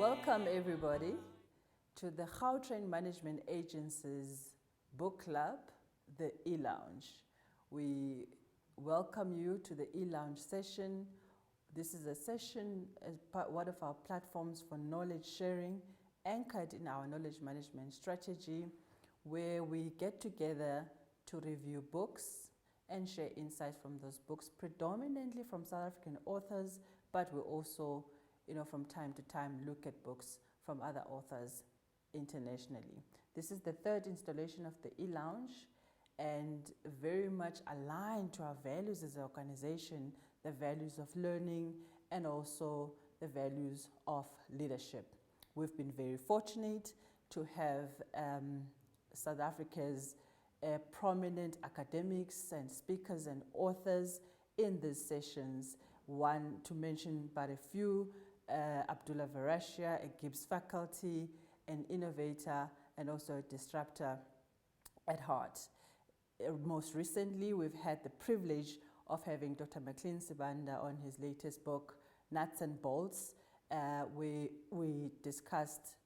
Welcome everybody to the Gautrain Management Agency's book club, the E-Lounge. We welcome you to the E-Lounge session. This is a session as one of our platforms for knowledge sharing, anchored in our knowledge management strategy, where we get together to review books and share insights from those books, predominantly from South African authors, but we also, from time to time, look at books from other authors internationally. This is the third installation of the E-Lounge and very much aligned to our values as an organization, the values of learning and also the values of leadership. We've been very fortunate to have South Africa's prominent academics and speakers and authors in these sessions. One to mention but a few, Abdullah Varashia, a Gibbs faculty, an innovator and also a disruptor at heart. Most recently, we've had the privilege of having Dr. McLean Sibanda on his latest book, Nuts and Bolts. We discussed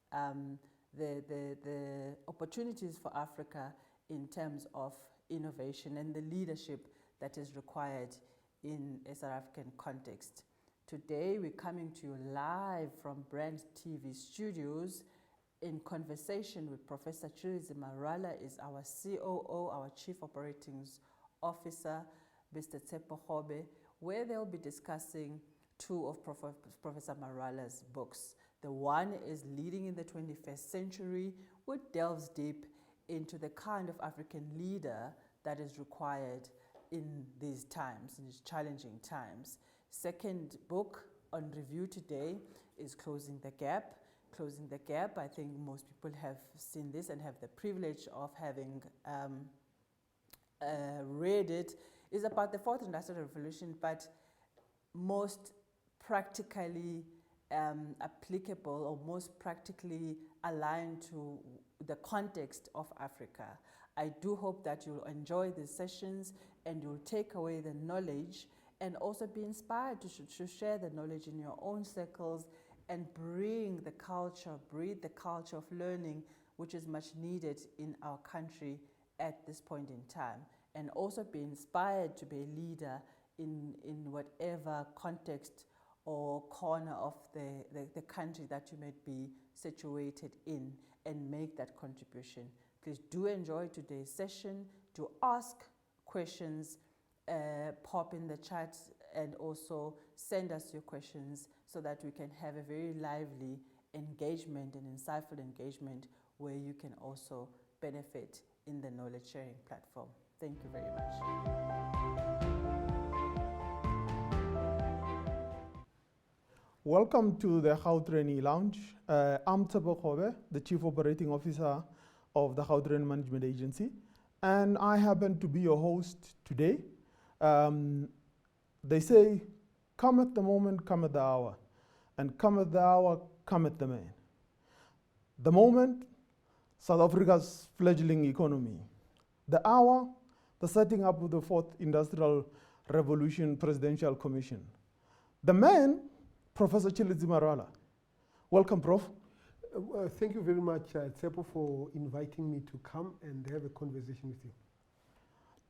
the opportunities for Africa in terms of innovation and the leadership that is required in a South African context. Today, we're coming to you live from Brand TV studios in conversation with Professor Tshilidzi Marwala, is our COO, our Chief Operating Officer, Mr. Tsepo Khobe, where they'll be discussing two of Professor Marwala's books. The one is Leading in the 21st Century, which delves deep into the kind of African leader that is required in these times, in these challenging times. Second book on review today is Closing the Gap. Closing the Gap, I think most people have seen this and have the privilege of having read it, is about the fourth industrial revolution, but most practically applicable or most practically aligned to the context of Africa. I do hope that you'll enjoy these sessions and you'll take away the knowledge and also be inspired to share the knowledge in your own circles and bring the culture, breed the culture of learning, which is much needed in our country at this point in time. And also be inspired to be a leader in whatever context or corner of the country that you may be situated in, and make that contribution. Please do enjoy today's session. To ask questions, pop in the chat and also send us your questions so that we can have a very lively engagement and insightful engagement where you can also benefit in the knowledge sharing platform. Thank you very much. Welcome to the Gautrain Lounge. I'm Tsepo Khobe, the Chief Operating Officer of the Gautrain Management Agency, and I happen to be your host today. They say, come at the moment, come at the hour, and come at the hour, come at the man. The moment, South Africa's fledgling economy. The hour, the setting up of the Fourth Industrial Revolution Presidential Commission. The man, Professor Tshilidzi Marwala. Welcome, Prof. Thank you very much, Tsepo, for inviting me to come and have a conversation with you.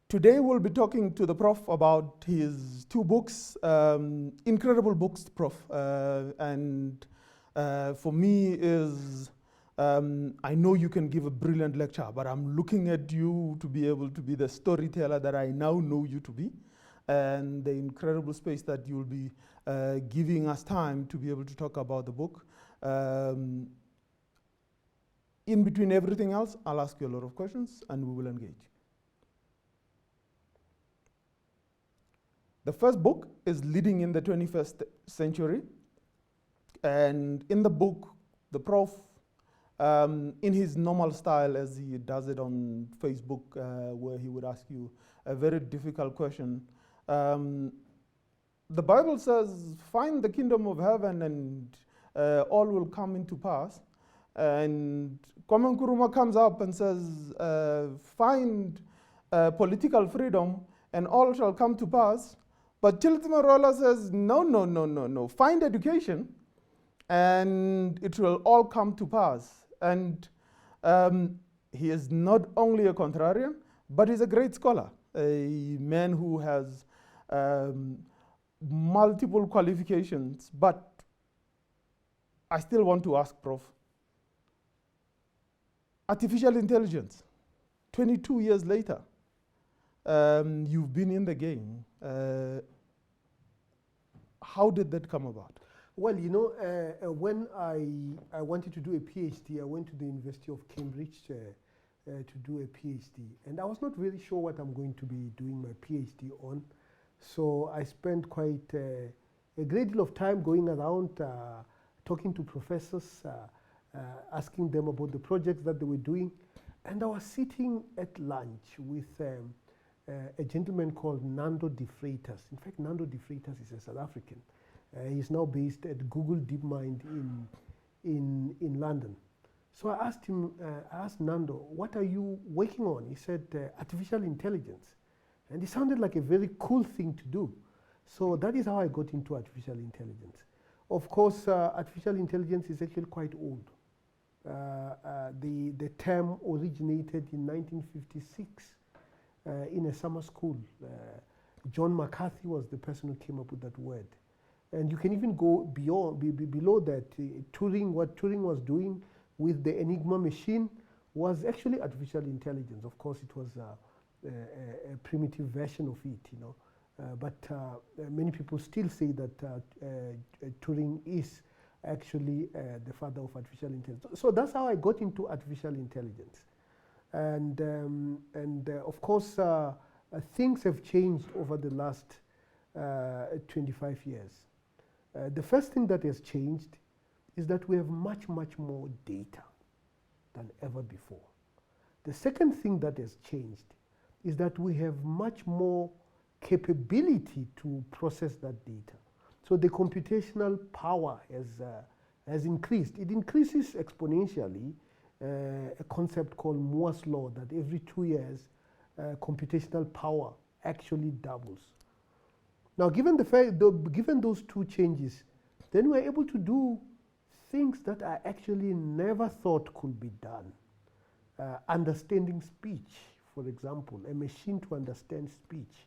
Today we'll be talking to the Prof about his two books, incredible books, Prof. And for me is, I know you can give a brilliant lecture, but I'm looking at you to be able to be the storyteller that I now know you to be, and the incredible space that you'll be giving us time to be able to talk about the book. In between everything else, I'll ask you a lot of questions and we will engage. The first book is Leading in the 21st Century. And in the book, the Prof, in his normal style as he does it on Facebook, where he would ask you a very difficult question, the Bible says, find the kingdom of heaven and all will come into pass. And Kwame Nkrumah comes up and says, find political freedom and all shall come to pass. But Tshilidzi Marwala says, no. Find education and it will all come to pass. And he is not only a contrarian, but he's a great scholar, a man who has multiple qualifications. But I still want to ask, Prof, artificial intelligence, 22 years later, you've been in the game. How did that come about? Well, you know, when I wanted to do a PhD, I went to the University of Cambridge to do a PhD. And I was not really sure what I'm going to be doing my PhD on. So I spent quite a great deal of time going around, talking to professors, asking them about the projects that they were doing. And I was sitting at lunch with a gentleman called Nando de Freitas. In fact, Nando de Freitas is a South African. He's now based at Google DeepMind in London. So I asked him, I asked Nando, what are you working on? He said, artificial intelligence. And it sounded like a very cool thing to do. So that is how I got into artificial intelligence. Of course, artificial intelligence is actually quite old. The term originated in 1956 in a summer school. John McCarthy was the person who came up with that word. And you can even go beyond, below that. Turing, what Turing was doing with the Enigma machine was actually artificial intelligence. Of course, it was a primitive version of it, you know. But many people still say that Turing is actually the father of artificial intelligence. So that's how I got into artificial intelligence. And of course, things have changed over the last 25 years. The first thing that has changed is that we have much, much more data than ever before. The second thing that has changed is that we have much more capability to process that data. So the computational power has increased. It increases exponentially, a concept called Moore's law, that every 2 years, computational power actually doubles. Now, given the fact, given those two changes, then we're able to do things that I actually never thought could be done. Understanding speech, for example, a machine to understand speech.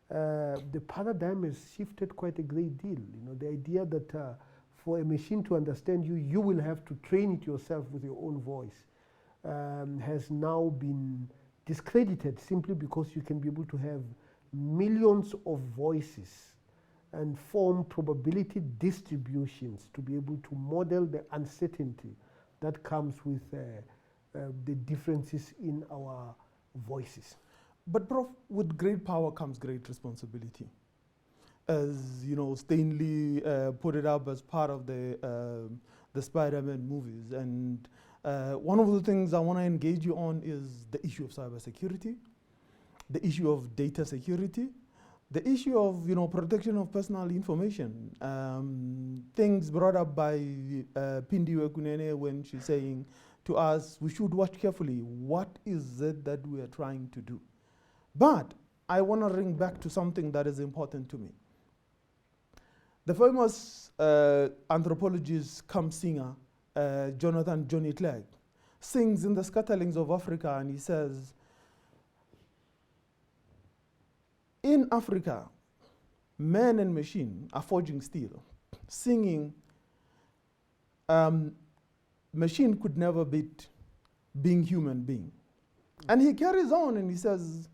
The paradigm has shifted quite a great deal. You know, the idea that for a machine to understand you, you will have to train it yourself with your own voice has now been discredited simply because you can be able to have millions of voices and form probability distributions to be able to model the uncertainty that comes with the differences in our voices. But Prof, with great power comes great responsibility. As you know, Stanley put it up as part of the Spider-Man movies. And one of the things I want to engage you on is the issue of cybersecurity, the issue of data security, the issue of protection of personal information. Things brought up by Pindiwe Kunene when she's saying to us, we should watch carefully. What is it that we are trying to do? But I want to ring back to something that is important to me. The famous anthropologist cum singer, Jonathan Johnny Clegg, sings in the Scatterlings of Africa, and he says, in Africa, man and machine are forging steel, singing, machine could never beat being human being. And he carries on and he says,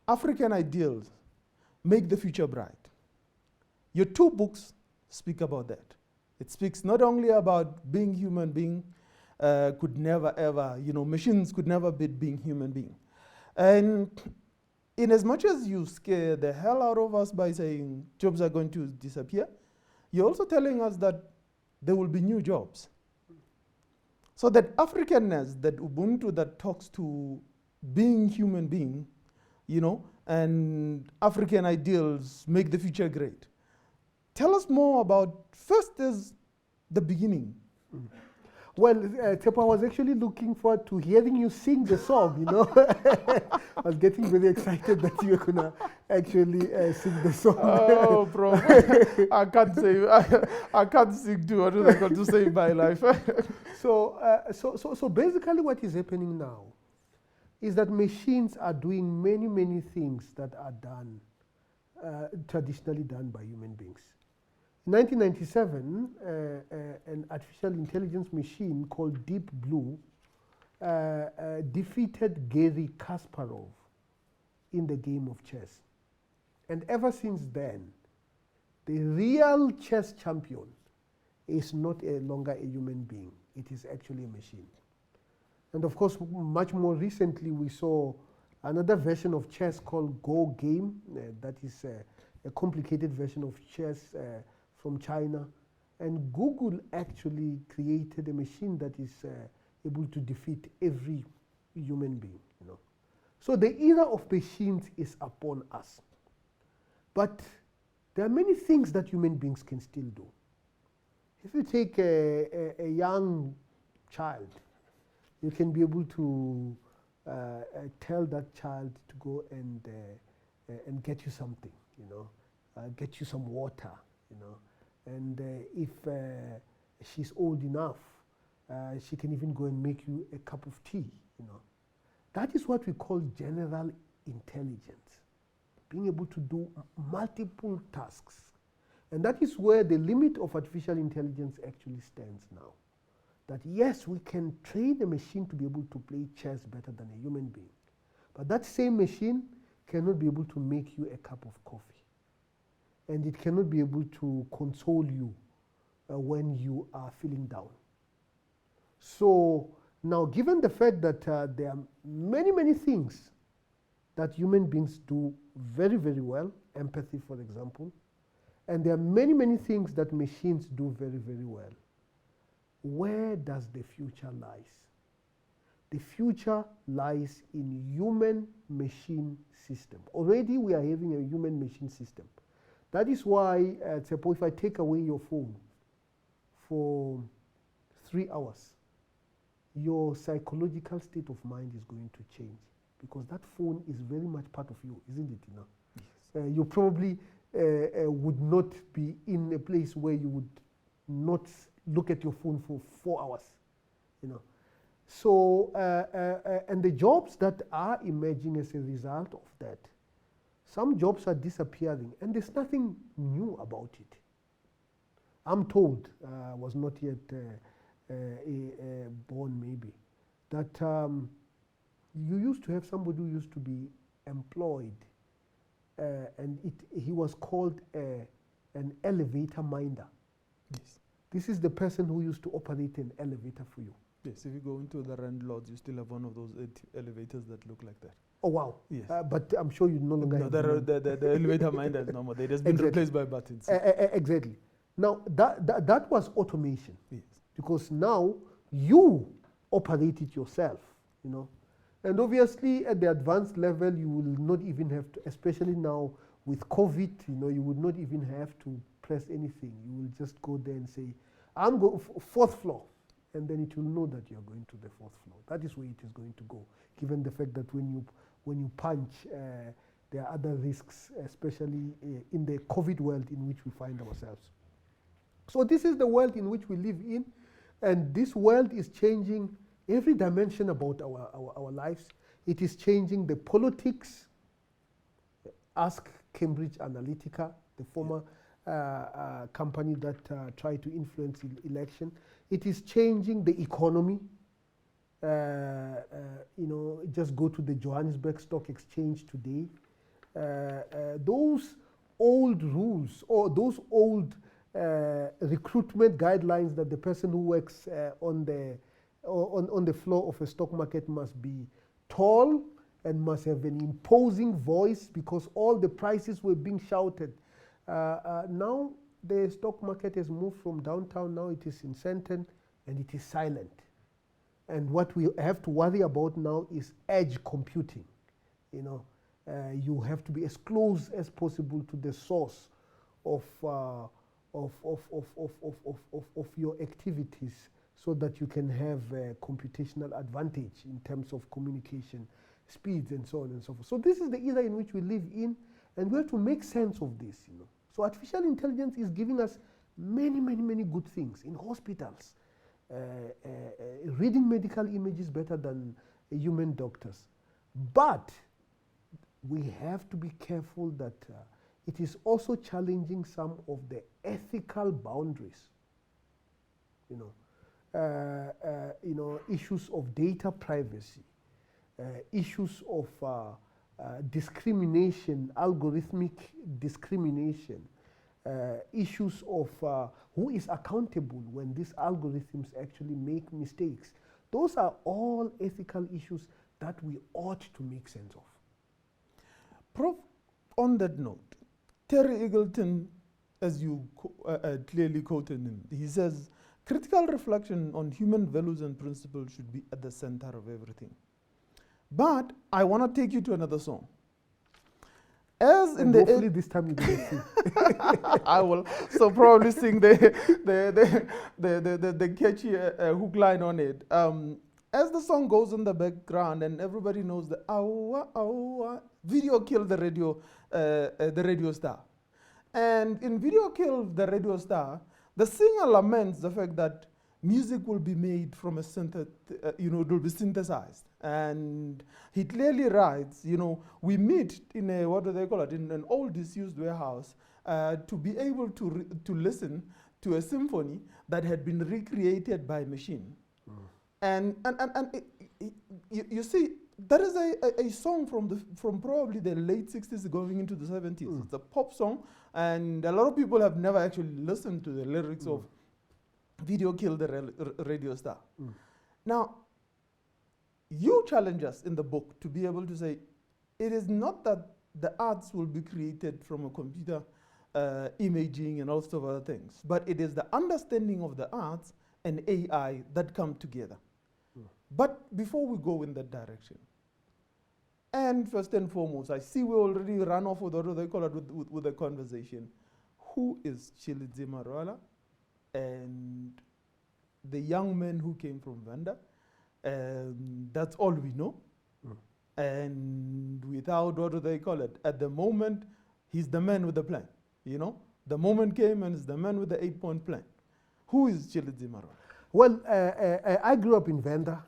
African ideals make the future bright. Your two books speak about that. It speaks not only about being human being, could never ever, machines could never beat being human being. And in as much as you scare the hell out of us by saying jobs are going to disappear, you're also telling us that there will be new jobs. So that Africanness, that Ubuntu that talks to being human being, and African ideals make the future great. Tell us more about, first is the beginning. Well, Tepo, I was actually looking forward to hearing you sing the song, you know. I was getting very excited that you were going to actually sing the song. Oh, bro, I can't say, I can't sing too. What I got to save my life? So basically what is happening now is that machines are doing many, many things that are done, traditionally done by human beings. In 1997, an artificial intelligence machine called Deep Blue defeated Garry Kasparov in the game of chess. And ever since then, the real chess champion is not longer a human being. It is actually a machine. And of course, much more recently, we saw another version of chess called Go Game. That is a complicated version of chess from China. And Google actually created a machine that is able to defeat every human being. You know? So the era of machines is upon us. But there are many things that human beings can still do. If you take a young child, you can be able to tell that child to go and get you something, you know, get you some water, you know. And if she's old enough, she can even go and make you a cup of tea, you know. That is what we call general intelligence, being able to do multiple tasks. And that is where the limit of artificial intelligence actually stands now. That yes, we can train a machine to be able to play chess better than a human being. But that same machine cannot be able to make you a cup of coffee. And it cannot be able to console you when you are feeling down. So now, given the fact that there are many, many things that human beings do very, very well, empathy, for example, and there are many, many things that machines do very, very well, where does the future lies? The future lies in human-machine system. Already we are having a human-machine system. That is why, Tsepo, if I take away your phone for 3 hours, your psychological state of mind is going to change, because that phone is very much part of you, isn't it? You know? Yes. You probably would not be in a place where you would not look at your phone for 4 hours, you know. So, and the jobs that are emerging as a result of that, some jobs are disappearing, and there's nothing new about it. I'm told, I was not yet born maybe, that you used to have somebody who used to be employed, and he was called an elevator minder. Yes. This is the person who used to operate an elevator for you. Yes, if you go into the landlords, you still have one of those elevators that look like that. Oh, wow. Yes. But I'm sure you no longer have the elevator minder is no more. They just been replaced by buttons. Exactly. Now, that was automation. Yes. Because now you operate it yourself, you know. And obviously, at the advanced level, you will not even have to, especially now with COVID, you know, you would not even have to press anything. You will just go there and say, I'm going 4th floor. And then it will know that you're going to the 4th floor. That is where it is going to go, given the fact that when you punch, there are other risks, especially in the COVID world in which we find ourselves. So this is the world in which we live in, and this world is changing every dimension about our lives. It is changing the politics. Ask Cambridge Analytica, the former company that tried to influence election. It is changing the economy. You know, just go to the Johannesburg Stock Exchange today. Those old rules or those old recruitment guidelines that the person who works on the floor of a stock market must be tall and must have an imposing voice because all the prices were being shouted. Now the stock market has moved from downtown, now it is in Sandton, and it is silent. And what we have to worry about now is edge computing. You know, you have to be as close as possible to the source of your activities, so that you can have a computational advantage in terms of communication speeds and so on and so forth. So this is the era in which we live in, and we have to make sense of this, you know. So artificial intelligence is giving us many, many, many good things in hospitals. Reading medical images better than human doctors. But we have to be careful that it is also challenging some of the ethical boundaries. Issues of data privacy, issues of discrimination, algorithmic discrimination, issues of who is accountable when these algorithms actually make mistakes. Those are all ethical issues that we ought to make sense of. Prof, on that note, Terry Eagleton, as you clearly quoted him, he says, critical reflection on human values and principles should be at the center of everything. But I want to take you to another song. As in the hopefully this time you will sing. I will so probably sing the catchy hook line on it. As the song goes in the background and everybody knows the awa awa, Video killed the radio star. And in Video Killed the Radio Star, the singer laments the fact that music will be made from a it will be synthesized. And he clearly writes, we meet in a, what do they call it, in an old disused warehouse to be able to listen to a symphony that had been recreated by machine. And you see, that is a song from probably the late 60s going into the 70s. It's a pop song, and a lot of people have never actually listened to the lyrics of Video Killed the Radio Star. Now, you challenge us in the book to be able to say, it is not that the arts will be created from a computer imaging and all sorts of other things, but it is the understanding of the arts and AI that come together. But before we go in that direction, and first and foremost, I see we already run off with what they call it with the conversation. Who is Tshilidzi Marwala? And the young man who came from Venda. That's all we know. And without, what do they call it? At the moment, he's the man with the plan. The moment came and he's the man with the 8-point plan. Who is Tshilidzi Marwala? Well, I grew up in Venda.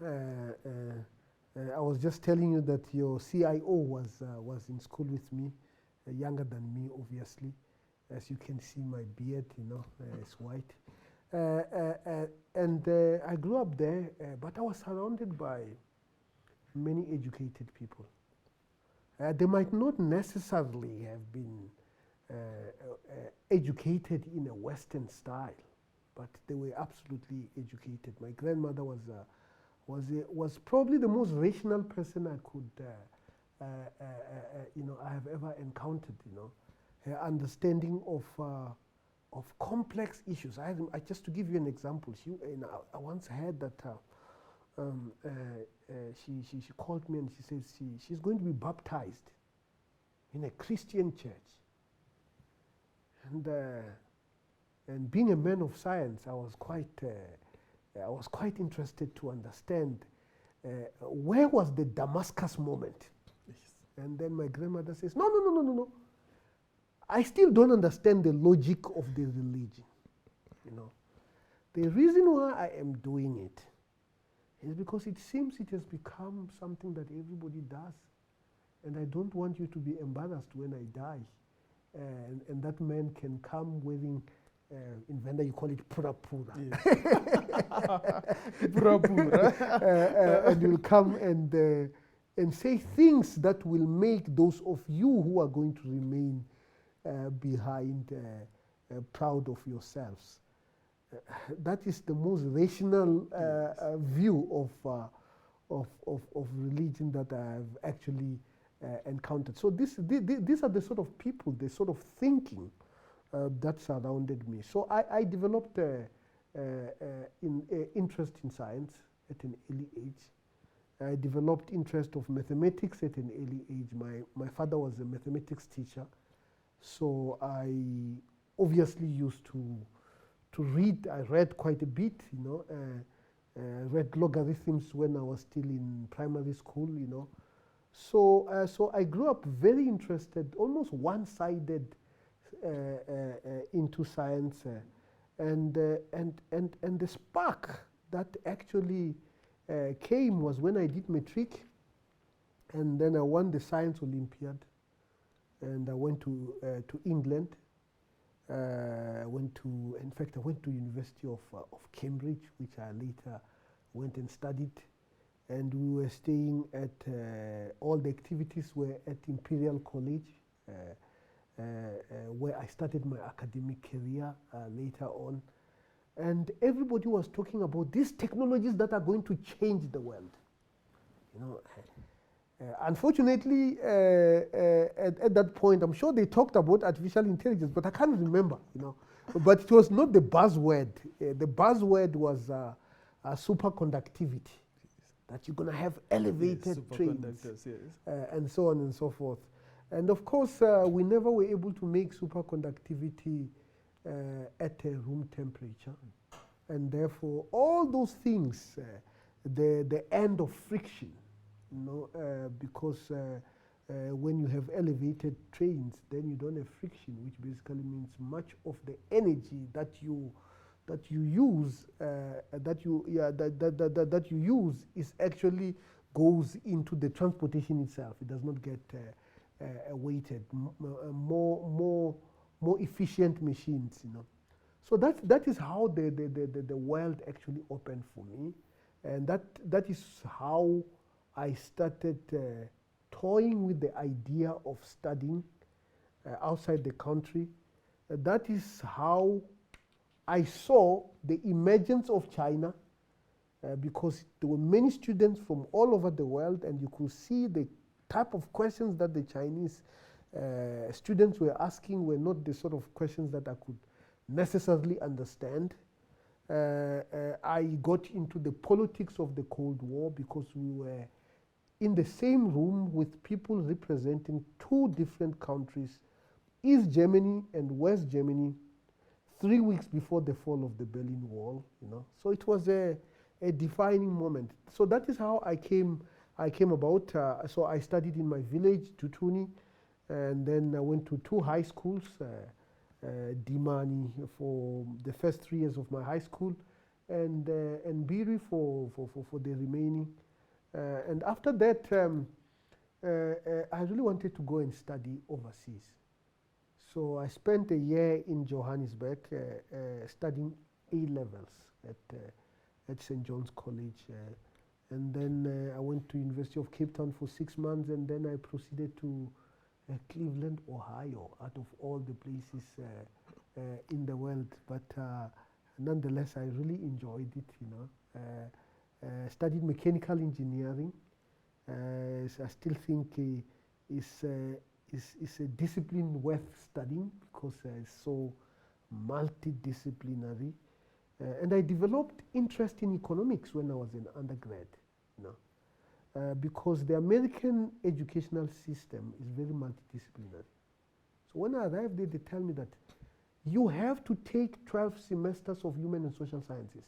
I was just telling you that your CIO was in school with me, younger than me, obviously. As you can see, my beard, is white. And I grew up there, but I was surrounded by many educated people. They might not necessarily have been educated in a Western style, but they were absolutely educated. My grandmother was probably the most rational person I could, I have ever encountered. Her understanding of complex issues. Just to give you an example, I once heard that she called me and she says she's going to be baptized in a Christian church. And being a man of science, I was quite interested to understand where was the Damascus moment. Yes. And then my grandmother says, no. I still don't understand the logic of the religion. The reason why I am doing it is because it seems it has become something that everybody does. And I don't want you to be embarrassed when I die. And that man can come wearing, in Venda you call it pura-pura. Yes. Pura-pura. And you'll come and say things that will make those of you who are going to remain behind proud of yourselves. That is the most rational view of religion that I have actually encountered. So these are the sort of people, the sort of thinking that surrounded me. So I developed interest in science at an early age. I developed interest of mathematics at an early age. My father was a mathematics teacher, so I obviously used to read. I read quite a bit, read logarithms when I was still in primary school, you know. So I grew up very interested, almost one-sided into science, and the spark that actually came was when I did matric, and then I won the science Olympiad, and I went to England. I went to University of Cambridge, which I later went and studied. And we were staying at, all the activities were at Imperial College, where I started my academic career later on. And everybody was talking about these technologies that are going to change the world. You know, unfortunately, at that point, I'm sure they talked about artificial intelligence, but I can't remember, you know. But it was not the buzzword. The buzzword was superconductivity, that you're going to have elevated trains, yes. and so on and so forth. And of course, we never were able to make superconductivity at a room temperature. And therefore, all those things, the end of friction, you know, because when you have elevated trains, then you don't have friction, which basically means much of the energy that you use is actually goes into the transportation itself. It does not get weighted. More efficient machines, you know. So that is how the world actually opened for me, and that is how I started toying with the idea of studying outside the country. That is how I saw the emergence of China, because there were many students from all over the world, and you could see the type of questions that the Chinese students were asking were not the sort of questions that I could necessarily understand. I got into the politics of the Cold War because we were in the same room with people representing two different countries, East Germany and West Germany, 3 weeks before the fall of the Berlin Wall, you know. So it was a defining moment. So that is how I came about. So I studied in my village, Tutuni, and then I went to two high schools, Dimani for the first 3 years of my high school, and Biri for the remaining. And after that, I really wanted to go and study overseas. So I spent a year in Johannesburg studying A-levels at St. John's College. And then I went to University of Cape Town for 6 months, and then I proceeded to Cleveland, Ohio, out of all the places in the world. But nonetheless, I really enjoyed it, you know. Studied mechanical engineering. I still think is a discipline worth studying because it's so multidisciplinary. And I developed interest in economics when I was an undergrad, you know. Because the American educational system is very multidisciplinary. So when I arrived there, they tell me that you have to take 12 semesters of human and social sciences,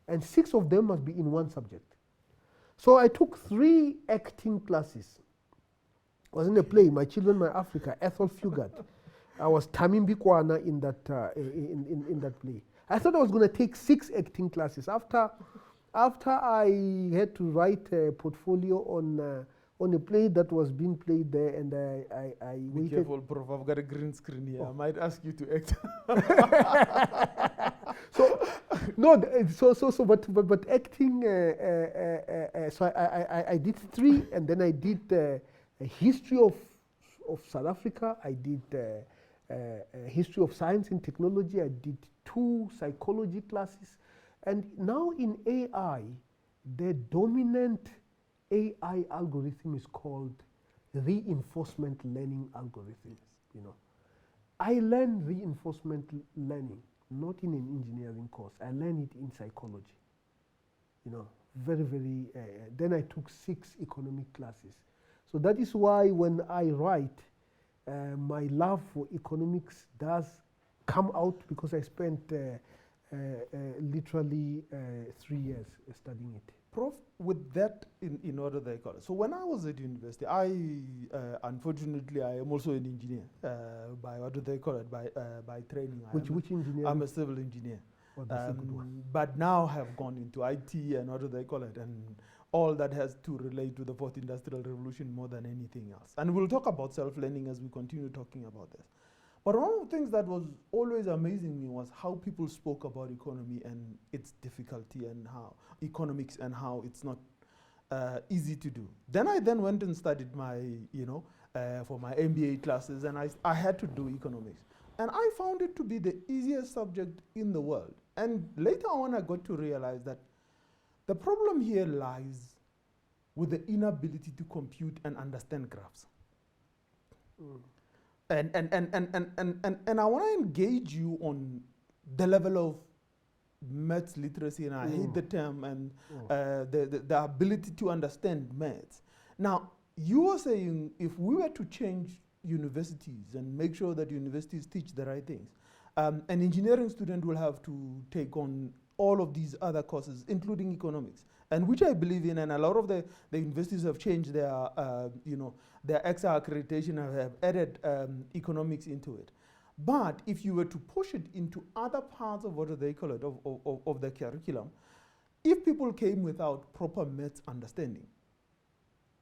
and 6 of them must be in one subject. So I took 3 acting classes. I was in a play, My Children, My Africa, Ethel Fugard. I was Tamim Bikwana in that play. I thought I was going to take 6 acting classes. After I had to write a portfolio on a play that was being played there, and I Be waited. careful, Prof. I've got a green screen here. I might ask you to act. But acting. So I did 3, and then I did a history of South Africa. I did a history of science and technology. I did 2 psychology classes. And now in AI, the dominant AI algorithm is called reinforcement learning algorithm. You know, I learned reinforcement learning not in an engineering course. I learned it in psychology. You know, very. Then I took 6 economic classes. So that is why when I write, my love for economics does come out because I spent literally 3 years studying it. Prof, with that in order they call it. So when I was at university, unfortunately I am also an engineer by what do they call it, by training. Which engineer? I'm a civil engineer. Oh, that's a good one. But now have gone into IT and what do they call it, and all that has to relate to the fourth industrial revolution more than anything else. And we'll talk about self-learning as we continue talking about this. But one of the things that was always amazing me was how people spoke about economy and its difficulty and how economics and how it's not easy to do. Then I went and studied my, for my MBA classes, and I had to do economics. And I found it to be the easiest subject in the world. And later on, I got to realize that the problem here lies with the inability to compute and understand graphs. Mm. And I want to engage you on the level of maths literacy, and I hate the term, and the ability to understand maths. Now, you were saying if we were to change universities and make sure that universities teach the right things, an engineering student will have to take on all of these other courses, including economics, and which I believe in, and a lot of the universities have changed their, their extra accreditation and have added economics into it. But if you were to push it into other parts of what they call it, of the curriculum, if people came without proper maths understanding,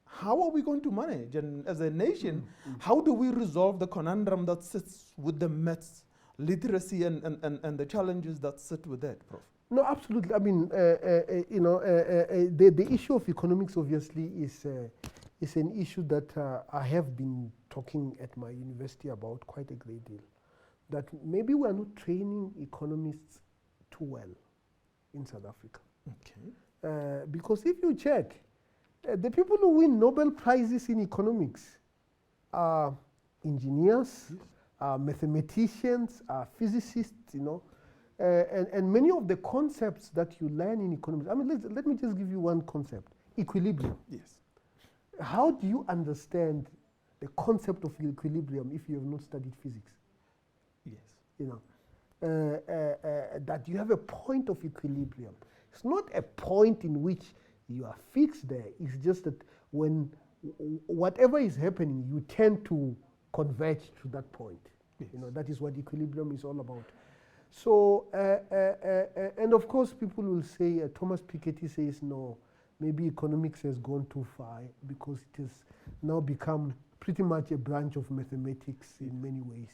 how are we going to manage? And as a nation, how do we resolve the conundrum that sits with the maths literacy and the challenges that sit with that, Prof? No, absolutely. I mean, the issue of economics obviously is an issue that I have been talking at my university about quite a great deal. That maybe we are not training economists too well in South Africa. Okay. Because if you check, the people who win Nobel Prizes in economics are engineers, are mathematicians, are physicists, and many of the concepts that you learn in economics. I mean, let me just give you one concept: equilibrium. Yes. How do you understand the concept of equilibrium if you have not studied physics? Yes. That you have a point of equilibrium. It's not a point in which you are fixed there. It's just that when whatever is happening, you tend to converge to that point. Yes. That is what equilibrium is all about. So, and of course, people will say, Thomas Piketty says, no, maybe economics has gone too far because it has now become pretty much a branch of mathematics in many ways,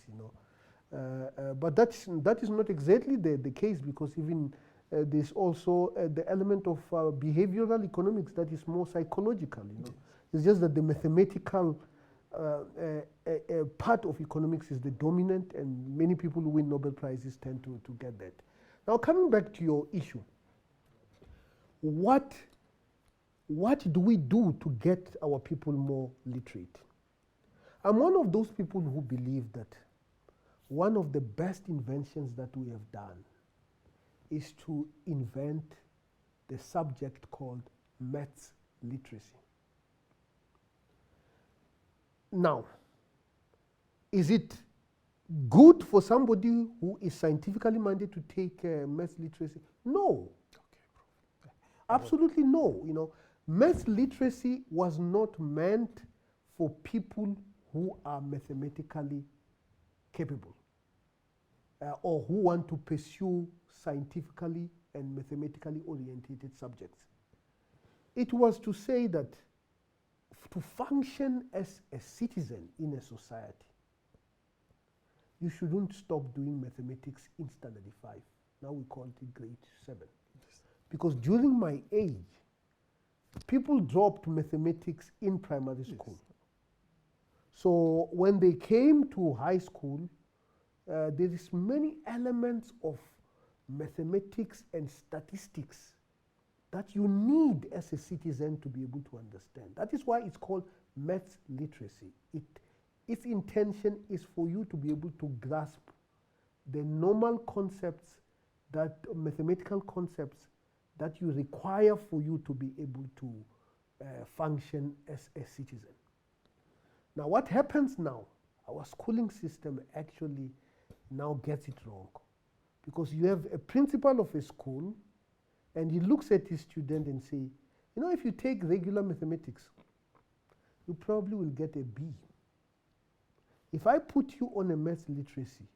but that is not exactly the case, because even there's also the element of behavioral economics that is more psychological. It's just that the mathematical part of economics is the dominant, and many people who win Nobel Prizes tend to get that. Now, coming back to your issue, what do we do to get our people more literate? I'm one of those people who believe that one of the best inventions that we have done is to invent the subject called maths literacy. Now, is it good for somebody who is scientifically minded to take maths literacy? No. Okay. Absolutely no. Maths literacy was not meant for people who are mathematically capable or who want to pursue scientifically and mathematically oriented subjects. It was to say that to function as a citizen in a society, you shouldn't stop doing mathematics in standard 5. Now we call it grade 7. Yes. Because during my age, people dropped mathematics in primary school. Yes. So when they came to high school, there is many elements of mathematics and statistics that you need as a citizen to be able to understand. That is why it's called maths literacy. Its intention is for you to be able to grasp the normal concepts, that mathematical concepts that you require for you to be able to function as a citizen. Now, what happens now? Our schooling system actually now gets it wrong. Because you have a principal of a school and he looks at his student and say, you know, if you take regular mathematics, you probably will get a B. If I put you on a maths literacy,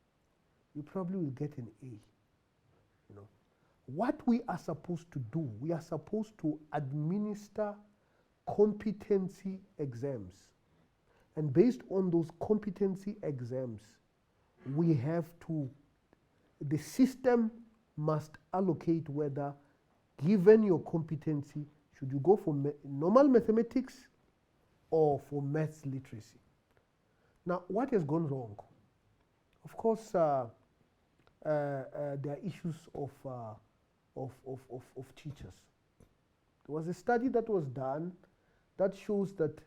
you probably will get an A. You know, what we are supposed to do, we are supposed to administer competency exams. And based on those competency exams, we have to, the system must allocate whether, given your competency, should you go for normal mathematics or for maths literacy. Now, what has gone wrong? Of course, there are issues of teachers. There was a study that was done that shows that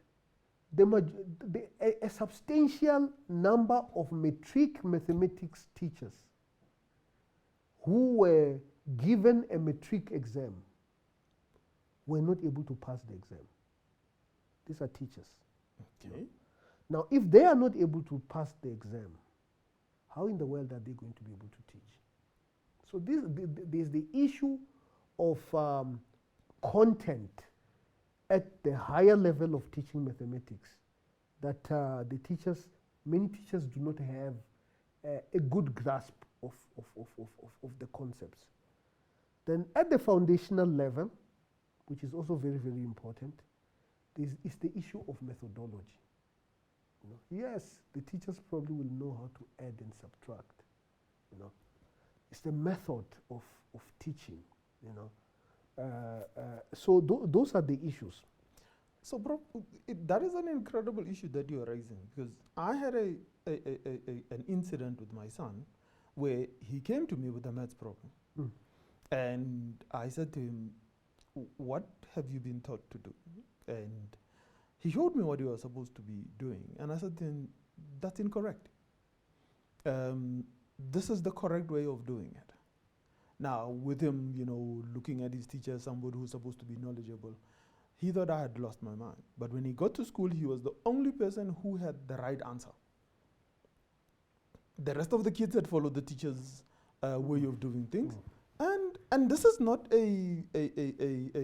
a substantial number of matric mathematics teachers who were given a matric exam were not able to pass the exam. These are teachers. Okay. Now, if they are not able to pass the exam, how in the world are they going to be able to teach? So there's the issue of content at the higher level of teaching mathematics that many teachers do not have a good grasp of the concepts. Then at the foundational level, which is also very, very important, is the issue of methodology. You know, yes, the teachers probably will know how to add and subtract. You know, it's the method of teaching. You know, so those are the issues. So, Prof, that is an incredible issue that you are raising, because I had an incident with my son where he came to me with a maths problem. Mm. And I said to him, what have you been taught to do? And he showed me what he was supposed to be doing. And I said to him, that's incorrect. This is the correct way of doing it. Now, with him, you know, looking at his teacher as somebody who's supposed to be knowledgeable, he thought I had lost my mind. But when he got to school, he was the only person who had the right answer. The rest of the kids had followed the teacher's way of doing things. And this is not a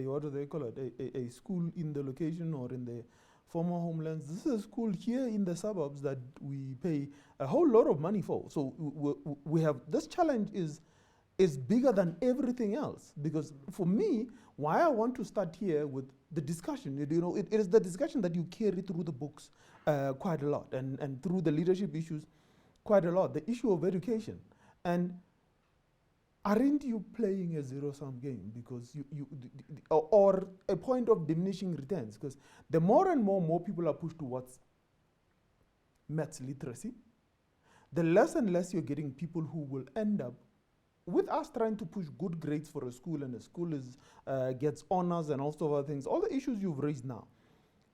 what do they call it, a school in the location or in the former homelands. This is a school here in the suburbs that we pay a whole lot of money for. So we have, this challenge is bigger than everything else. Because for me, why I want to start here with the discussion, you know, it is the discussion that you carry through the books quite a lot, and through the leadership issues quite a lot, the issue of education. And aren't you playing a zero-sum game? Because or a point of diminishing returns? Because the more and more people are pushed towards maths literacy, the less and less you're getting people who will end up with us trying to push good grades for a school, and a school gets honors and all sorts of other things, all the issues you've raised now.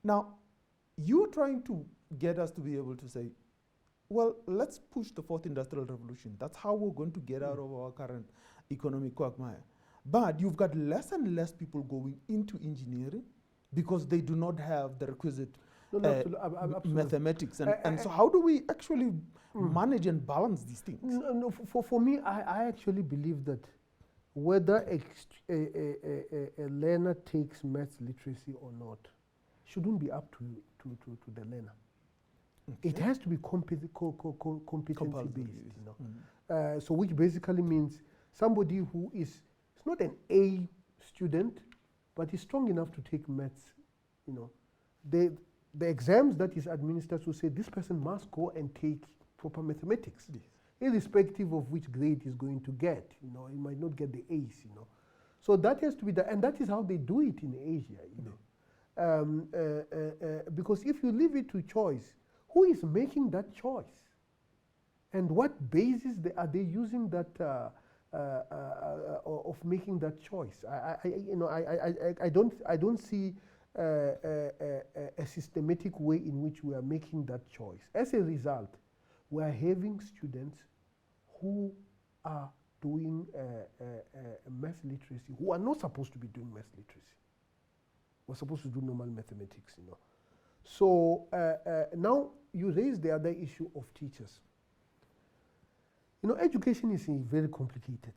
Now, you're trying to get us to be able to say, well, let's push the fourth industrial revolution. That's how we're going to get out of our current economic quagmire. But you've got less and less people going into engineering because they do not have the requisite mathematics. And so how do we actually manage and balance these things? No, for me, I actually believe that whether a learner takes maths literacy or not shouldn't be up to the learner. Okay. It has to be competency based, you know. So which basically means somebody who is not an A student, but is strong enough to take maths, you know. The exams that is administered will say this person must go and take proper mathematics, yes, irrespective of which grade he's going to get. You know, he might not get the A's, you know. So that has to be done, and that is how they do it in Asia, you know. Because if you leave it to choice, who is making that choice? And what basis are they using that of making that choice? I don't see a systematic way in which we are making that choice. As a result, we are having students who are doing math literacy who are not supposed to be doing math literacy. We're supposed to do normal mathematics, you know. So now you raise the other issue of teachers. You know, education is very complicated.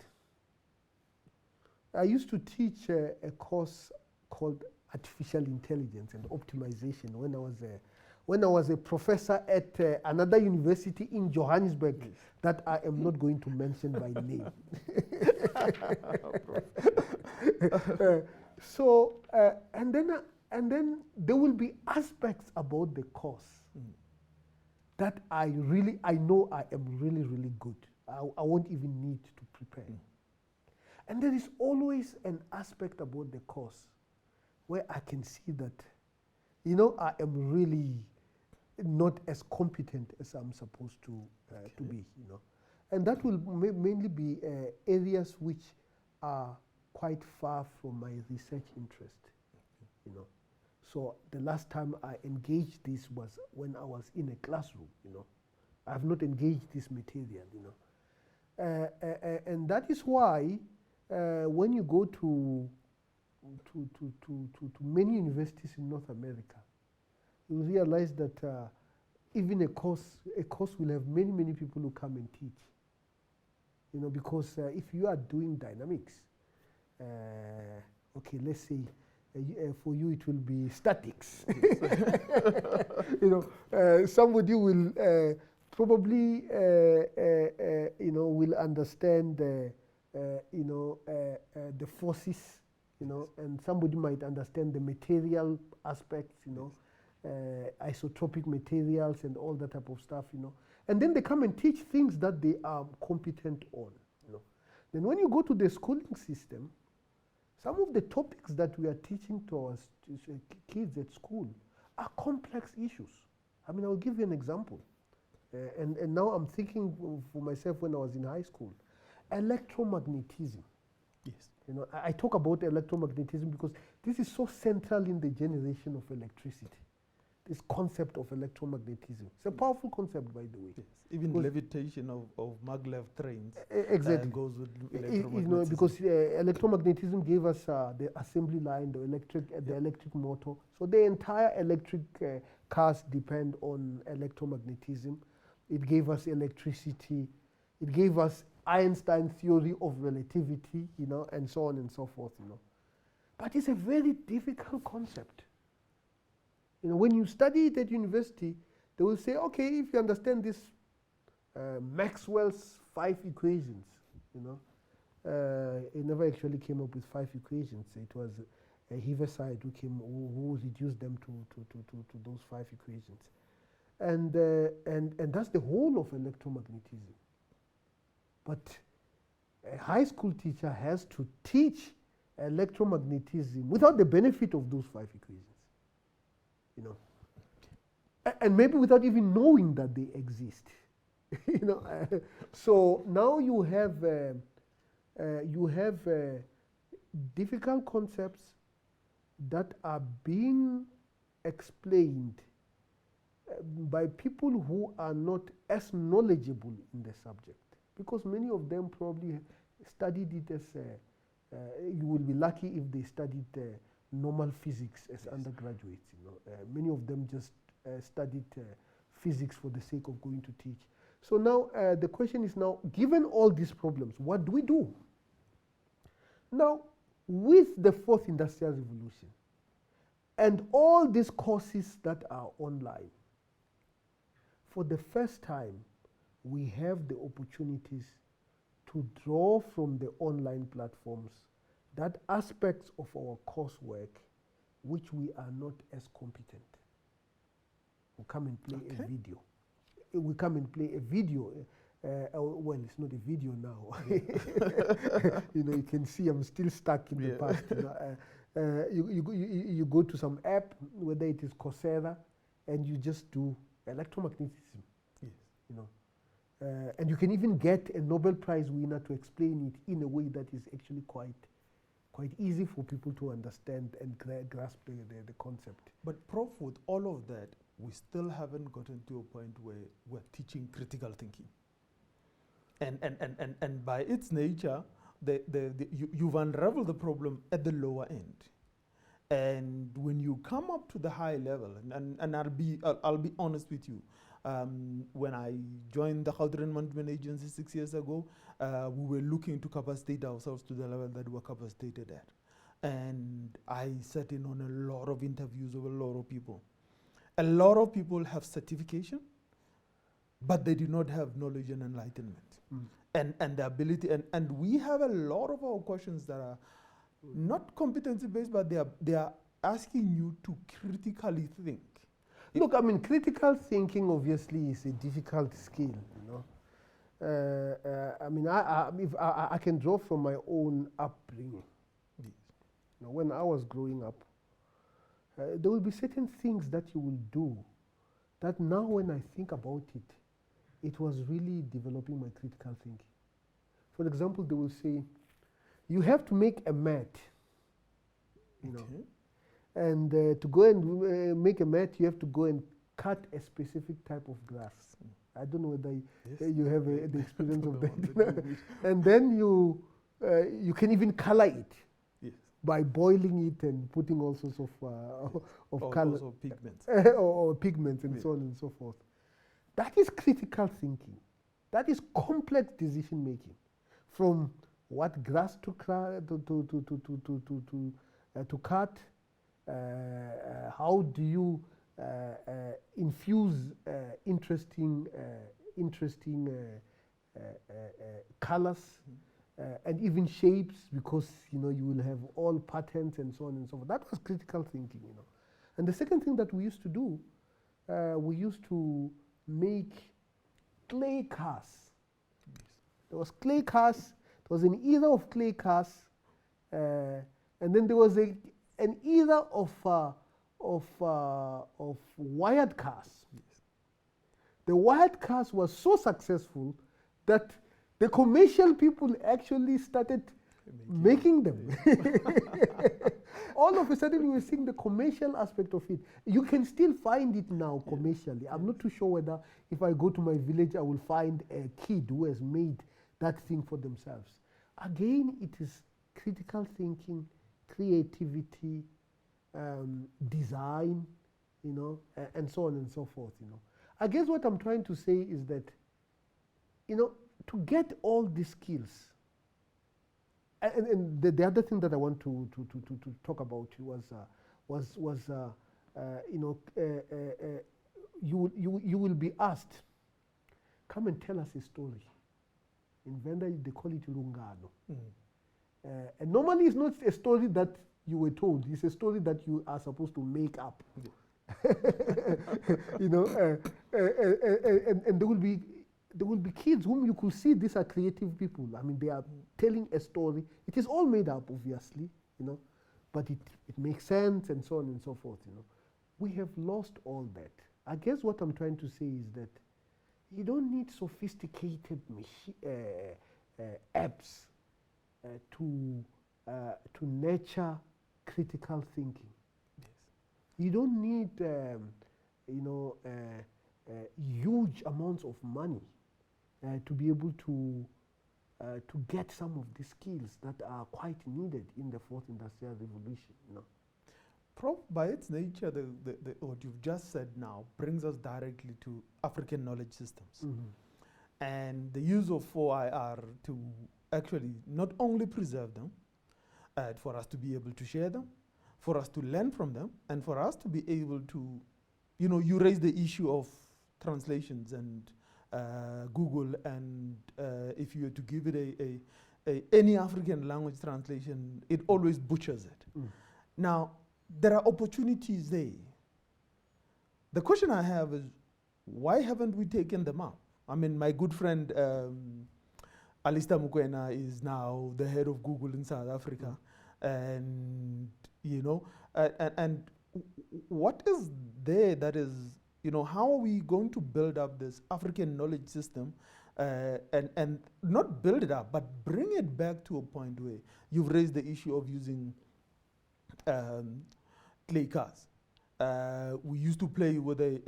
I used to teach a course called Artificial Intelligence and Optimization when I was a professor at another university in Johannesburg that I am not going to mention by name. And then there will be aspects about the course that I know I am really good. I won't even need to prepare. And there is always an aspect about the course where I can see that, you know, I am really not as competent as I'm supposed to be, you know. And that will mainly be areas which are quite far from my research interest, you know. So the last time I engaged this was when I was in a classroom, you know. I have not engaged this material, you know. And that is why when you go to many universities in North America, you realize that even a course will have many people who come and teach. You know, because if you are doing dynamics, okay, let's say for you it will be statics. You know, somebody will probably you know, will understand you know, the forces, you know, and somebody might understand the material aspects, you know, isotropic materials and all that type of stuff, you know. And then they come and teach things that they are competent on, you know. Then when you go to the schooling system, some of the topics that we are teaching to our kids at school are complex issues. I mean, I'll give you an example. And now I'm thinking for myself when I was in high school. Electromagnetism. Yes. You know, I talk about electromagnetism because this is so central in the generation of electricity. This concept of electromagnetism. It's a powerful concept, by the way. Yes. Even levitation of maglev trains exactly goes with electromagnetism. You know, because electromagnetism gave us the assembly line, the electric motor. So the entire electric cars depend on electromagnetism. It gave us electricity. It gave us Einstein's theory of relativity, you know, and so on and so forth, you know. But it's a very difficult concept. You know, when you study it at university, they will say, okay, if you understand this Maxwell's 5 equations, you know, it never actually came up with 5 equations. It was Heaviside who reduced them to those 5 equations, and that's the whole of electromagnetism. But a high school teacher has to teach electromagnetism without the benefit of those 5 equations, you know, and maybe without even knowing that they exist, you know. So now you have difficult concepts that are being explained by people who are not as knowledgeable in the subject. Because many of them probably studied it as, you will be lucky if they studied normal physics as undergraduates. You know, many of them just studied physics for the sake of going to teach. So now the question is now, given all these problems, what do we do? Now, with the 4th Industrial Revolution and all these courses that are online, for the first time, we have the opportunities to draw from the online platforms that aspects of our coursework which we are not as competent. We'll come and play a video. We come and play a video. Well, it's not a video now. You know, you can see I'm still stuck in the past. You know, you go to some app, whether it is Coursera, and you just do electromagnetism. Yes. You know. And you can even get a Nobel Prize winner to explain it in a way that is actually quite easy for people to understand and grasp the concept. But Prof, with all of that, we still haven't gotten to a point where we're teaching critical thinking. And by its nature, you've unraveled the problem at the lower end. And when you come up to the high level, and I'll be honest with you, When I joined the Gautrain Management Agency 6 years ago, we were looking to capacitate ourselves to the level that we're capacitated at. And I sat in on a lot of interviews with a lot of people. A lot of people have certification, but they do not have knowledge and enlightenment. And the ability, and we have a lot of our questions that are not competency-based, but they are asking you to critically think. Look, I mean, critical thinking obviously is a difficult skill, you know. I mean, I can draw from my own upbringing. Yes. You know, when I was growing up, there will be certain things that you will do that now when I think about it, it was really developing my critical thinking. For example, they will say, you have to make a mat, you know. And to go and make a mat, you have to go and cut a specific type of grass. I don't know whether you have the experience of that. And then you can even color it by boiling it and putting all sorts of colors. Also pigments. or pigments and so on and so forth. That is critical thinking. That is complex decision making. From what grass to cut, how do you infuse interesting colors and even shapes, because you know you will have all patterns and so on and so forth. That was critical thinking, you know. And the second thing that we used to do, we used to make clay cars. There was clay cars. There was an era of clay cars, and then there was an era of wired cars. The wired cars were so successful that the commercial people actually started making them. All of a sudden, we were seeing the commercial aspect of it. You can still find it now commercially. I'm not too sure whether if I go to my village, I will find a kid who has made that thing for themselves. Again, it is critical thinking, creativity, design, you know, and so on and so forth, you know. I guess what I'm trying to say is that, you know, to get all these skills, and the other thing that I want to talk about was you know, you will be asked, come and tell us a story. In Venda, they call it Lungano. And normally it's not a story that you were told. It's a story that you are supposed to make up. You know, and there will be kids whom you could see these are creative people. I mean, they are telling a story. It is all made up, obviously, you know, but it makes sense and so on and so forth, you know. We have lost all that. I guess what I'm trying to say is that you don't need sophisticated apps to nurture critical thinking. Yes. You don't need, you know, huge amounts of money to be able to get some of the skills that are quite needed in the fourth industrial revolution. You know? Prof, by its nature, what you've just said now brings us directly to African knowledge systems. And the use of 4IR to actually not only preserve them, for us to be able to share them, for us to learn from them, and for us to be able to, you know, you raise the issue of translations and Google, and if you were to give it any African language translation, it always butchers it. Now, there are opportunities there. The question I have is, why haven't we taken them up? I mean, my good friend Alistair Mukwena is now the head of Google in South Africa, and you know, and what is there that is, you know, how are we going to build up this African knowledge system, and not build it up, but bring it back to a point where you've raised the issue of using clay cars. We used to play with a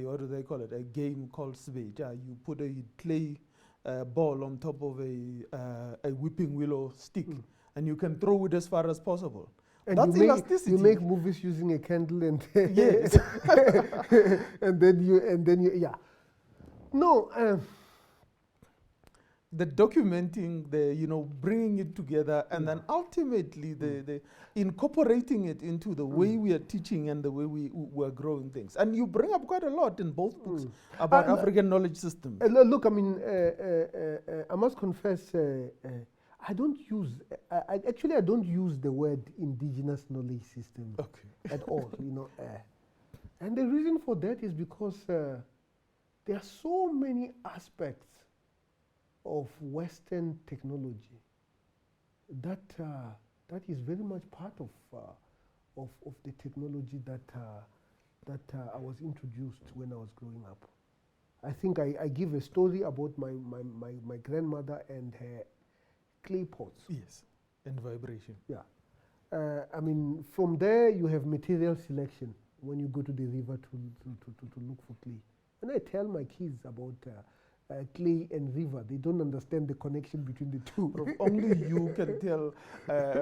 what do they call it? A game called Sveja. You put a clay ball on top of a whipping willow stick, and you can throw it as far as possible. And that's elasticity. You make movies using a candle, and yes, and then you yeah. No, The documenting, the bringing it together, and then ultimately the incorporating it into the way we are teaching and the way we are growing things. And you bring up quite a lot in both books about African knowledge systems. Look, I mean, I must confess, I don't use. I don't use the word indigenous knowledge system at all. And the reason for that is because there are so many aspects of Western technology that is very much part of the technology that I was introduced when I was growing up. I think I give a story about my grandmother and her clay pots. Yes, and vibration. Yeah. I mean, from there you have material selection when you go to the river to look for clay. And I tell my kids about clay and river. They don't understand the connection between the two. Only you can tell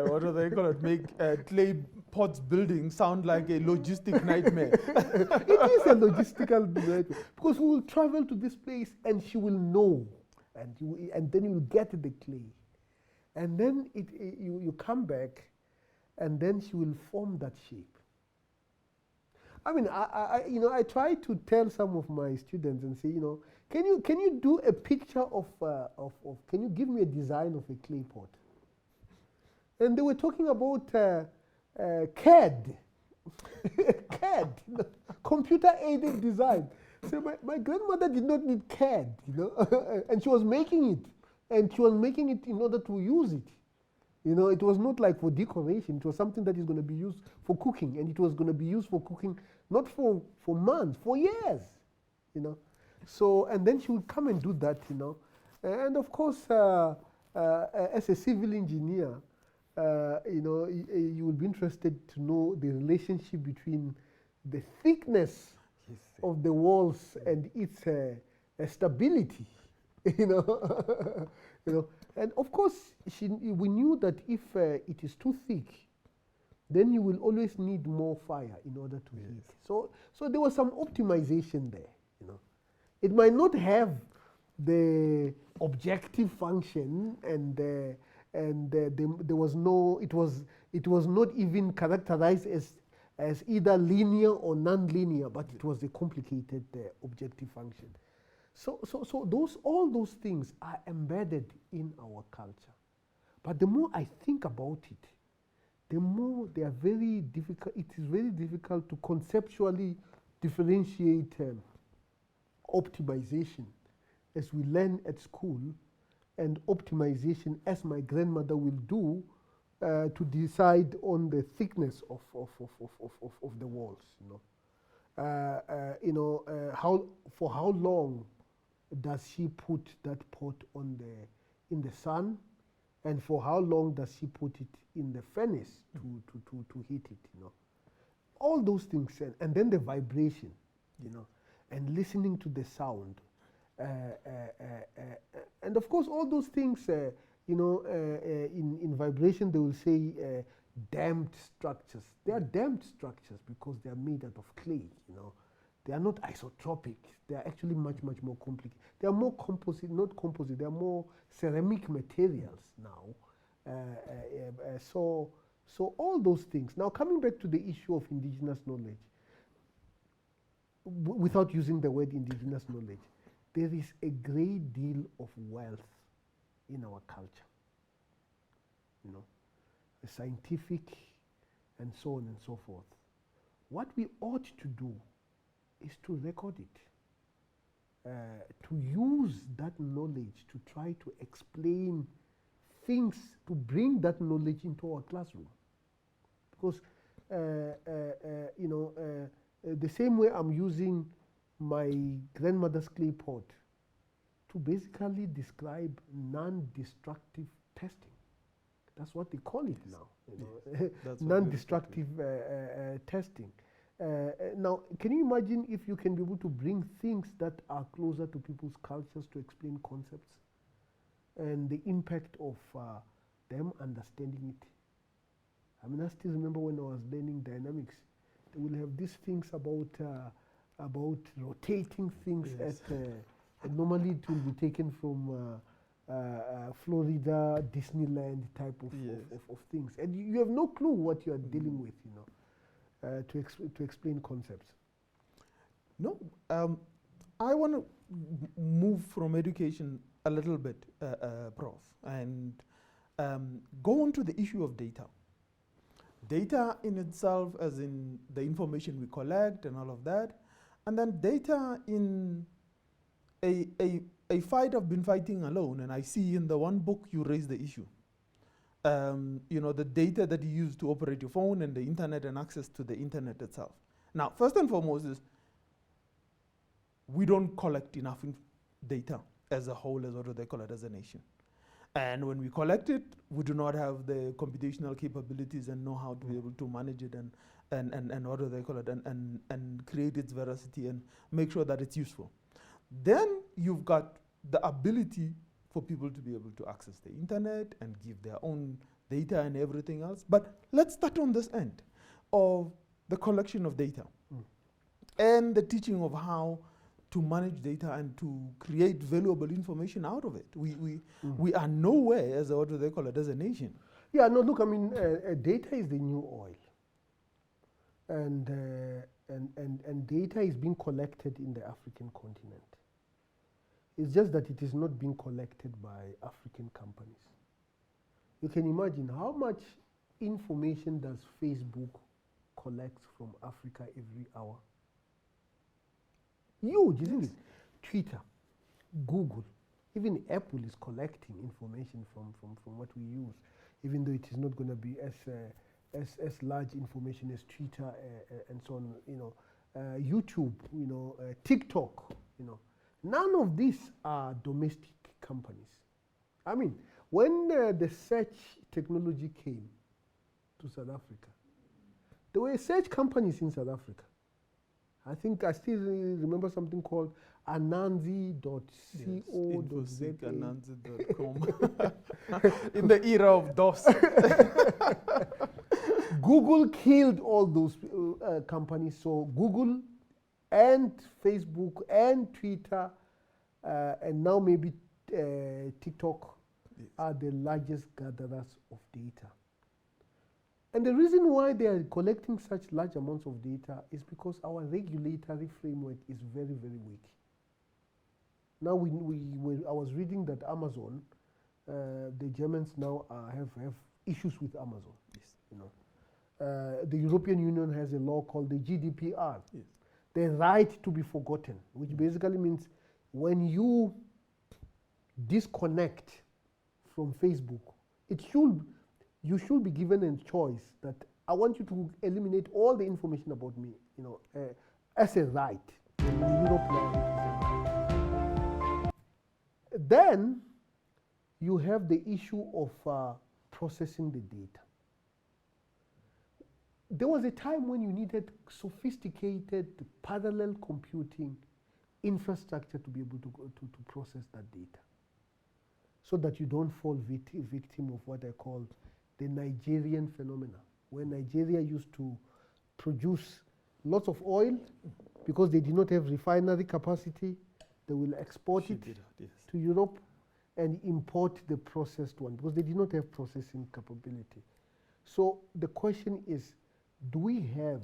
what are they going to make clay pots building sound like a logistic nightmare. It is a logistical nightmare because we will travel to this place and she will know, and then you will get the clay, and then you come back, and then she will form that shape. I mean, I try to tell some of my students and say, can you do a picture of can you give me a design of a clay pot? And they were talking about CAD, CAD, computer-aided design. So my grandmother did not need CAD, and she was making it, and she was making it in order to use it. It was not like for decoration. It was something that is going to be used for cooking, and it was going to be used for cooking not for months, for years, So, and then she would come and do that, And of course, as a civil engineer, you will be interested to know the relationship between the thickness of the walls and its stability, And of course, we knew that if it is too thick, then you will always need more fire in order to heat. So there was some optimization there. It might not have the objective function, and there was no. It was not even characterized as either linear or non-linear, but it was a complicated objective function. So all those things are embedded in our culture. But the more I think about it, the more they are very difficult. It is very difficult to conceptually differentiate optimization as we learn at school, and optimization as my grandmother will do to decide on the thickness of the walls. For how long does she put that pot in the sun, and for how long does she put it in the furnace to heat it? All those things, and then the vibration, and listening to the sound, and of course all those things. In vibration they will say damped structures. They are damped structures because they are made out of clay. They are not isotropic. They are actually much more complicated. They are more composite, not composite. They are more ceramic materials now. So all those things. Now coming back to the issue of indigenous knowledge, without using the word indigenous knowledge, there is a great deal of wealth in our culture. The scientific and so on and so forth. What we ought to do is to record it, to use that knowledge to try to explain things, to bring that knowledge into our classroom. Because, the same way I'm using my grandmother's clay pot to basically describe non-destructive testing. That's what they call it now, non-destructive testing. Now, can you imagine if you can be able to bring things that are closer to people's cultures to explain concepts and the impact of them understanding it? I mean, I still remember when I was learning dynamics, they will have these things about rotating things And normally it will be taken from Florida, Disneyland type of, Yes. of things. And you have no clue what you are dealing with, you know, to explain concepts. No, I want to move from education a little bit, Prof, and go on to the issue of data. Data in itself, as in the information we collect and all of that, and then data in a fight I've been fighting alone, and I see in the one book you raise the issue. You know, the data that you use to operate your phone and the internet and access to the internet itself. Now, first and foremost is we don't collect enough data as a whole, as what do they call it, as a nation. And when we collect it, we do not have the computational capabilities and know how to be able to manage it and what do they call it, and create its veracity and make sure that it's useful. Then you've got the ability for people to be able to access the internet and give their own data and everything else. But let's start on this end of the collection of data and the teaching of how to manage data and to create valuable information out of it. We are nowhere, as what do they call it, as a nation. Yeah, no, look, I mean, data is the new oil. And data is being collected in the African continent. It's just that it is not being collected by African companies. You can imagine how much information does Facebook collect from Africa every hour? Huge, isn't it? Twitter, Google, even Apple is collecting information from what we use, even though it is not going to be as large information as Twitter and so on. You know, YouTube, you know, TikTok, you know. None of these are domestic companies. I mean, when the search technology came to South Africa, there were search companies in South Africa. I think I still remember something called ananzi.co.za. Ananzi.com. In the era of DOS. Google killed all those companies. So Google and Facebook and Twitter and now maybe TikTok are the largest gatherers of data. And the reason why they are collecting such large amounts of data is because our regulatory framework is very, very weak. Now, I was reading that Amazon, the Germans now have issues with Amazon. Yes. You know, the European Union has a law called the GDPR, yes. the right to be forgotten, which basically means when you disconnect from Facebook, you should be given a choice that I want you to eliminate all the information about me, you know, as a right. In Europe now, it is a right. Then you have the issue of processing the data. There was a time when you needed sophisticated parallel computing infrastructure to be able to process that data, so that you don't fall victim of what I call the Nigerian phenomena, where Nigeria used to produce lots of oil because they did not have refinery capacity. They will export it to Europe and import the processed one because they did not have processing capability. So the question is, do we have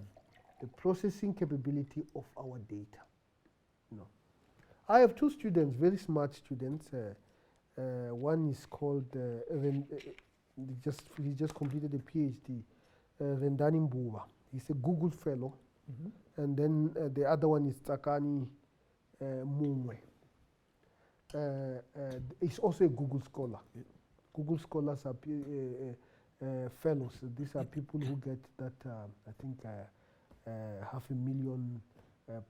the processing capability of our data? No. I have two students, very smart students. One is called he just completed a PhD, Rendani Mbuba. He's a Google fellow. Mm-hmm. And then the other one is Tsakani Mumwe. He's also a Google scholar. Yeah. Google scholars are fellows. These are people who get that, I think, $500,000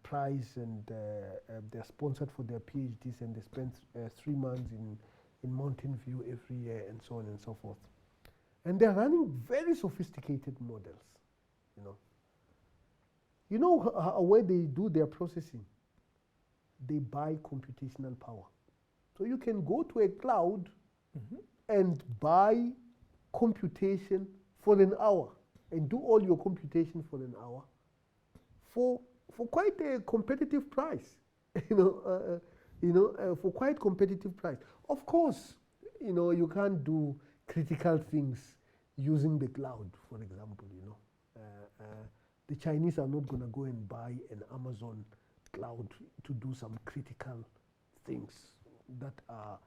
prize, and they're sponsored for their PhDs, and they spend 3 months in Mountain View every year, and so on and so forth. And they're running very sophisticated models, you know. You know where they do their processing? They buy computational power. So you can go to a cloud and buy computation for an hour and do all your computation for an hour for quite a competitive price. You know, for quite competitive price. Of course, you can't do critical things using the cloud, for example, the Chinese are not going to go and buy an Amazon cloud to do some critical things that are,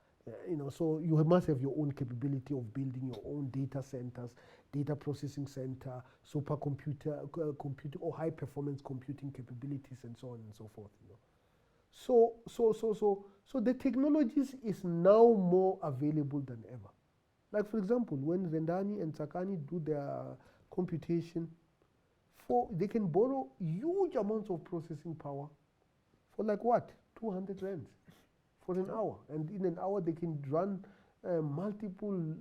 so you must have your own capability of building your own data centers, data processing center, supercomputer, computing or high performance computing capabilities, and so on and so forth. So the technologies is now more available than ever. Like for example, when Rendani and Sakani do their computation, they can borrow huge amounts of processing power for like what? 200 rands for an hour. And in an hour they can run multiple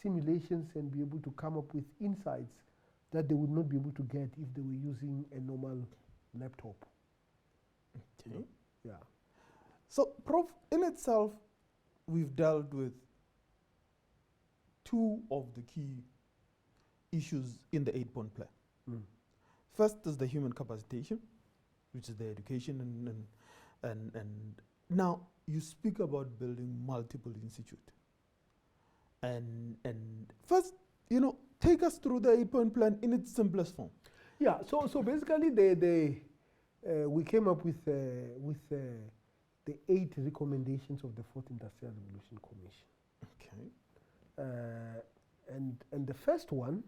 simulations and be able to come up with insights that they would not be able to get if they were using a normal laptop. Okay. Yeah. So, Prof, in itself, we've dealt with two of the key issues in the 8-point plan. First is the human capacitation, which is the education, and now you speak about building multiple institutes. And first, take us through the 8-point plan in its simplest form. Yeah. So basically, we came up with the 8 recommendations of the Fourth Industrial Revolution Commission. Okay. And the first one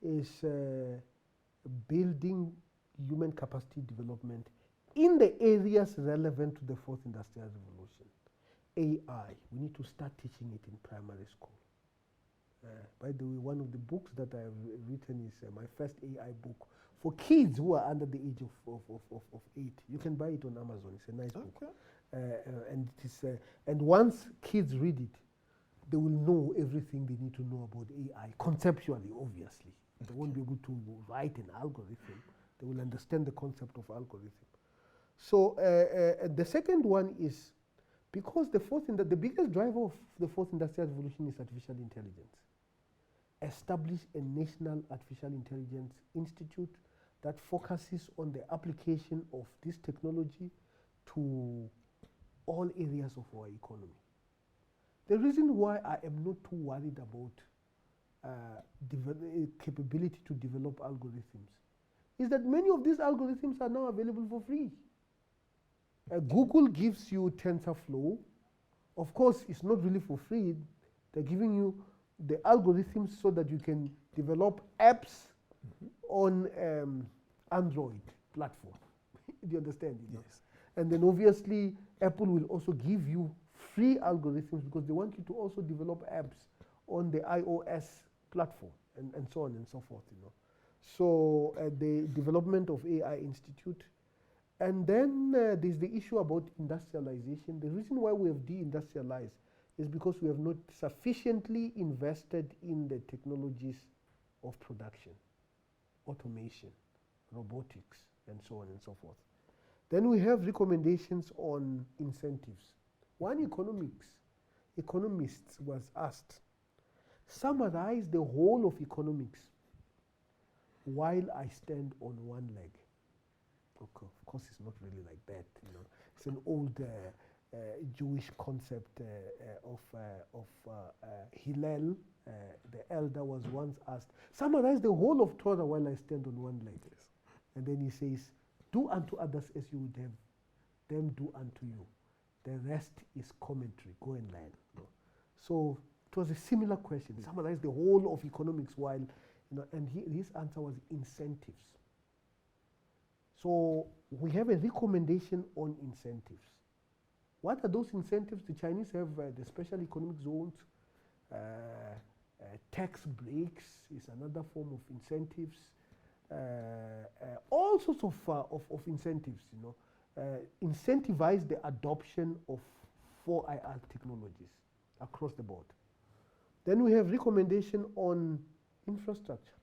is building human capacity development in the areas relevant to the Fourth Industrial Revolution. AI, we need to start teaching it in primary school. By the way, one of the books that I've written is my first AI book for kids who are under the age of 8. You can buy it on Amazon. It's a nice book. And it is, and once kids read it, they will know everything they need to know about AI, conceptually, obviously. They won't be able to write an algorithm. They will understand the concept of algorithm. So the second one is, because the biggest driver of the Fourth Industrial Revolution is artificial intelligence. Establish a National Artificial Intelligence Institute that focuses on the application of this technology to all areas of our economy. The reason why I am not too worried about capability to develop algorithms is that many of these algorithms are now available for free. Google gives you TensorFlow. Of course, it's not really for free. They're giving you the algorithms so that you can develop apps on Android platform. Do you understand? Yes. And then obviously, Apple will also give you free algorithms because they want you to also develop apps on the iOS platform and so on and so forth. So the development of AI Institute. And then there's the issue about industrialization. The reason why we have deindustrialized is because we have not sufficiently invested in the technologies of production, automation, robotics, and so on and so forth. Then we have recommendations on incentives. One economist was asked, summarize the whole of economics while I stand on one leg. Okay, of course, it's not really like that. It's an old Jewish concept of Hillel. The elder was once asked, summarize the whole of Torah while I stand on one leg. Yes. And then he says, do unto others as you would have them do unto you. The rest is commentary. Go and learn. So it was a similar question. Summarize the whole of economics while, and his answer was incentives. So we have a recommendation on incentives. What are those incentives? The Chinese have the special economic zones. Tax breaks is another form of incentives. All sorts of incentives, incentivize the adoption of 4IR technologies across the board. Then we have recommendation on infrastructure.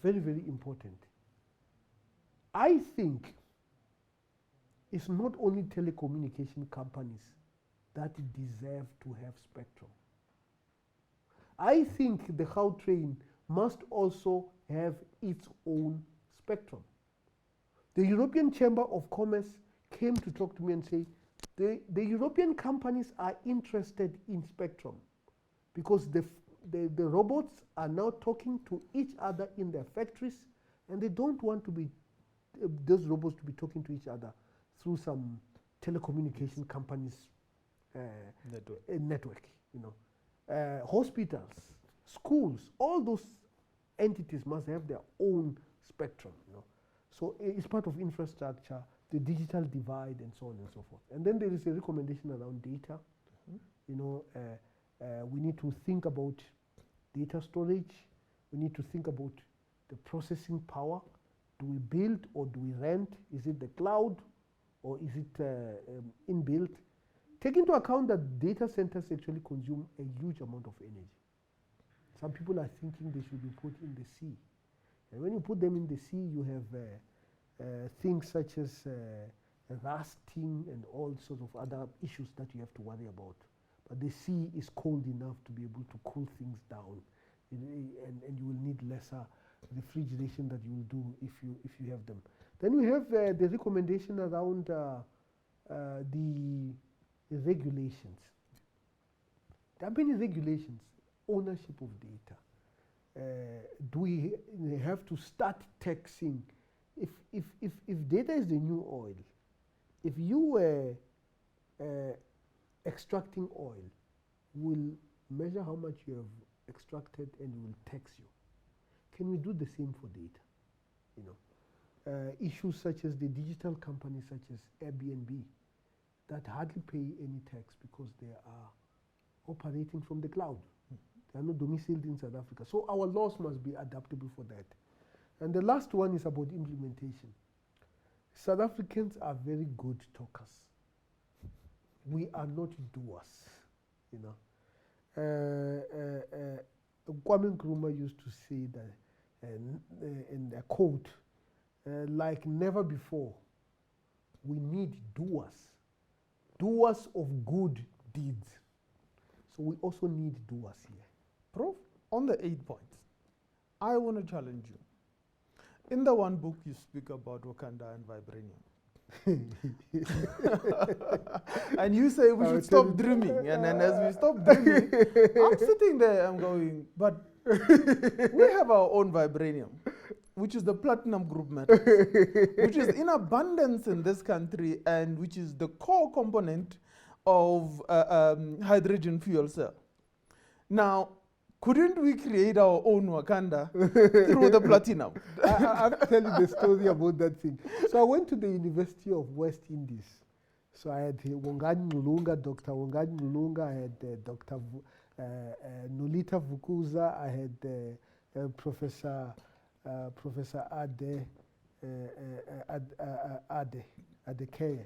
Very, very important. I think it's not only telecommunication companies that deserve to have spectrum. I think the Gautrain must also have its own spectrum. The European Chamber of Commerce came to talk to me and say, the European companies are interested in spectrum because the robots are now talking to each other in their factories, and they don't want to be those robots to be talking to each other through some telecommunication companies network. You know, hospitals, schools, all those entities must have their own spectrum. You know, so it's part of infrastructure, the digital divide, and so on and so forth. And then there is a recommendation around data. You know, we need to think about data storage. We need to think about the processing power. Do we build or do we rent? Is it the cloud or is it inbuilt? Take into account that data centers actually consume a huge amount of energy. Some people are thinking they should be put in the sea. And when you put them in the sea, you have things such as rusting and all sorts of other issues that you have to worry about. But the sea is cold enough to be able to cool things down, and you will need lesser refrigeration that you will do if you have them. Then we have the recommendation around the regulations. There are many regulations. Ownership of data. Do we have to start taxing? If data is the new oil, if you were extracting oil, will measure how much you have extracted and will tax you. Can we do the same for data? You know, issues such as the digital companies such as Airbnb that hardly pay any tax because they are operating from the cloud. They are not domiciled in South Africa. So our laws must be adaptable for that. And the last one is about implementation. South Africans are very good talkers. We are not doers, you know. Kwame Nkrumah used to say that, in a quote, like never before, we need doers, doers of good deeds. So we also need doers here. Prof, on the 8 points, I want to challenge you. In the one book, you speak about Wakanda and vibranium. And you say we should stop dreaming. And then as we stop dreaming, I'm sitting there, I'm going, but we have our own vibranium, which is the platinum group metal, which is in abundance in this country and which is the core component of hydrogen fuel cell. Now, couldn't we create our own Wakanda through the platinum? I'll tell you the story about that thing. So I went to the University of West Indies. So I had Wongani Mulunga, Dr. Wongani Mulunga, I had Dr. Nolita Vukuza, I had Professor Adekeye.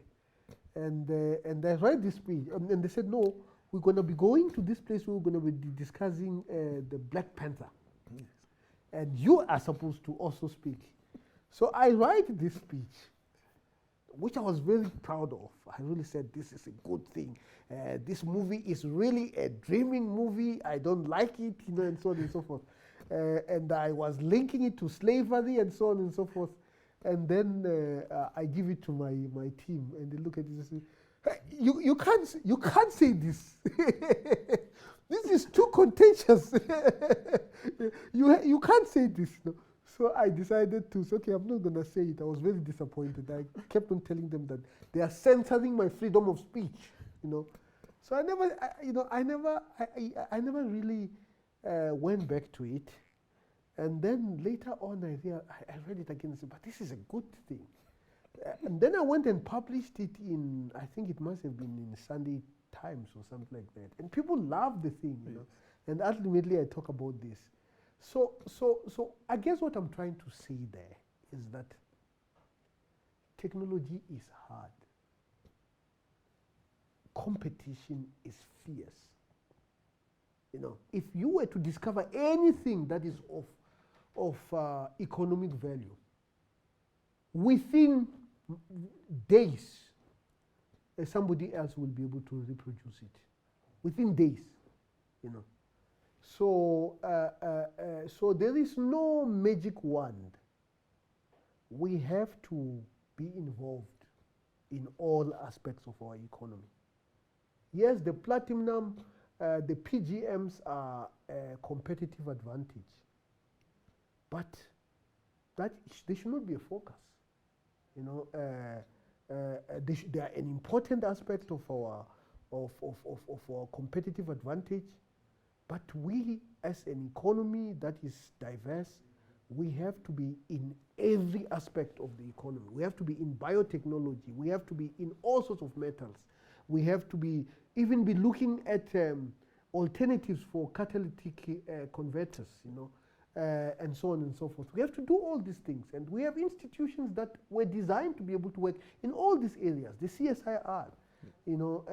And I read this speech, and they said, no, we're going to be going to this place, we're going to be discussing the Black Panther. Yes. And you are supposed to also speak. So I write this speech, which I was very proud of. I really said, this is a good thing. This movie is really a dreaming movie. I don't like it, you know, and so on and so forth. And I was linking it to slavery and so on and so forth. And then I give it to my team, and they look at it and say, hey, you can't say this. This is too contentious. you can't say this. No. So I decided to say, okay, I'm not gonna say it. I was very disappointed. I kept on telling them that they are censoring my freedom of speech. You know, so I never really went back to it. And then later on, I read it again and said, but this is a good thing. And then I went and published it in, I think it must have been in Sunday Times or something like that. And people loved the thing, you know. And ultimately I talk about this. So I guess what I'm trying to say there is that technology is hard. Competition is fierce. You know, if you were to discover anything that is of economic value, within days, somebody else will be able to reproduce it. Within days, you know. So, so there is no magic wand. We have to be involved in all aspects of our economy. Yes, the platinum, the PGMs are a competitive advantage, but they should not be a focus. You know, they are an important aspect of our competitive advantage, but we, as an economy that is diverse, we have to be in every aspect of the economy. We have to be in biotechnology. We have to be in all sorts of metals. We have to be looking at alternatives for catalytic converters, you know, and so on and so forth. We have to do all these things, and we have institutions that were designed to be able to work in all these areas. The CSIR, you know,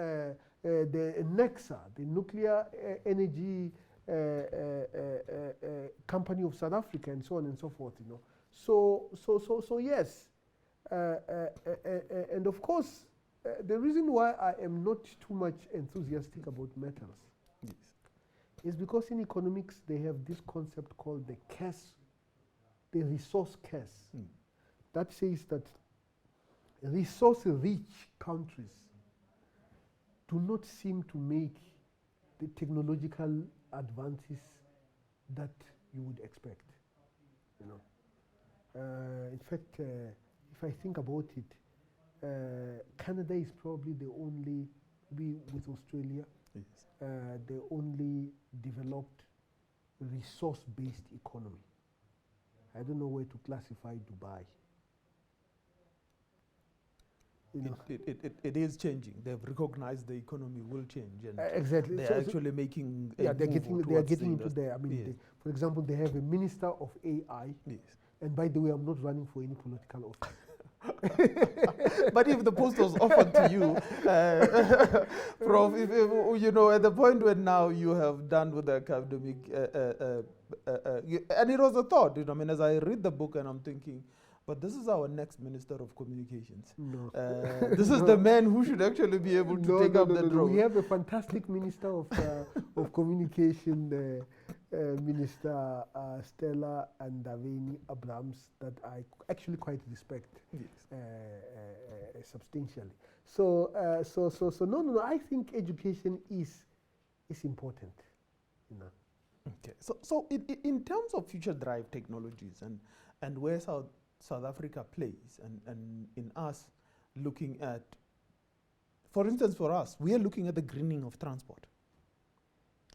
the NEXA, the Nuclear Energy Company of South Africa, and so on and so forth. You know, so yes, and of course, the reason why I am not too much enthusiastic about metals is because in economics they have this concept called the curse, the resource curse, that says that resource-rich countries do not seem to make the technological advances that you would expect. You know, in fact, if I think about it, Canada is probably the only, with Australia, the only developed resource-based economy. I don't know where to classify Dubai. You know. It is changing. They've recognized the economy will change, and exactly. they're actually making. Yeah, they are getting into there. I mean, yes. For example, they have a minister of AI. Yes. And by the way, I'm not running for any political office. But if the post was offered to you, Prof, if you know, at the point when now you have done with the academic, and it was a thought, you know, I mean, as I read the book and I'm thinking, but this is our next Minister of Communications. No. This is the man who should actually be able to take up the role. We have a fantastic Minister of Communication, Minister Stella Ndaveni Abrams, that I actually quite respect substantially. So no. I think education is important, you know. Okay. So in terms of future drive technologies and where South Africa plays, and in us looking at, for instance, for us, we are looking at the greening of transport.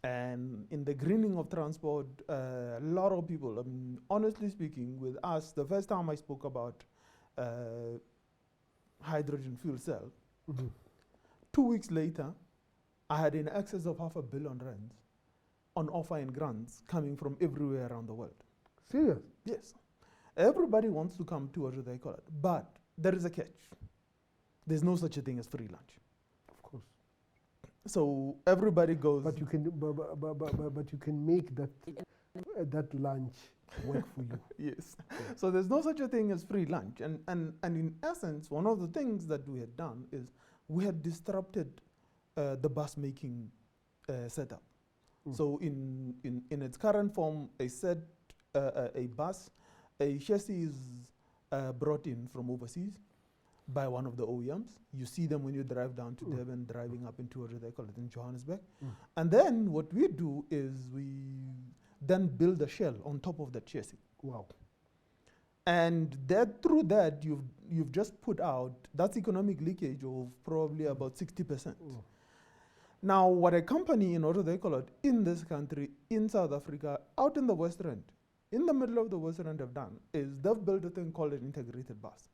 And in the greening of transport, a lot of people, honestly speaking, with us, the first time I spoke about hydrogen fuel cell, 2 weeks later, I had in excess of R500 million on offer and grants coming from everywhere around the world. Serious? Yes. Everybody wants to come to what they call it, but there is a catch. There's no such a thing as free lunch. Of course. So everybody goes. But you can, but you can make that lunch work for you. Yes. So there's no such a thing as free lunch, and in essence, one of the things that we had done is we had disrupted the bus making setup. So in its current form, a bus. A chassis is brought in from overseas by one of the OEMs. You see them when you drive down to Durban, driving up into what they call it in Johannesburg. And then what we do is we then build a shell on top of that chassis. Wow. And through that, you've just put out, that's economic leakage of probably about 60%. Now, what a company in what they call it in this country, in South Africa, out in the West End, in the middle of the West End have done is they've built a thing called an integrated bus.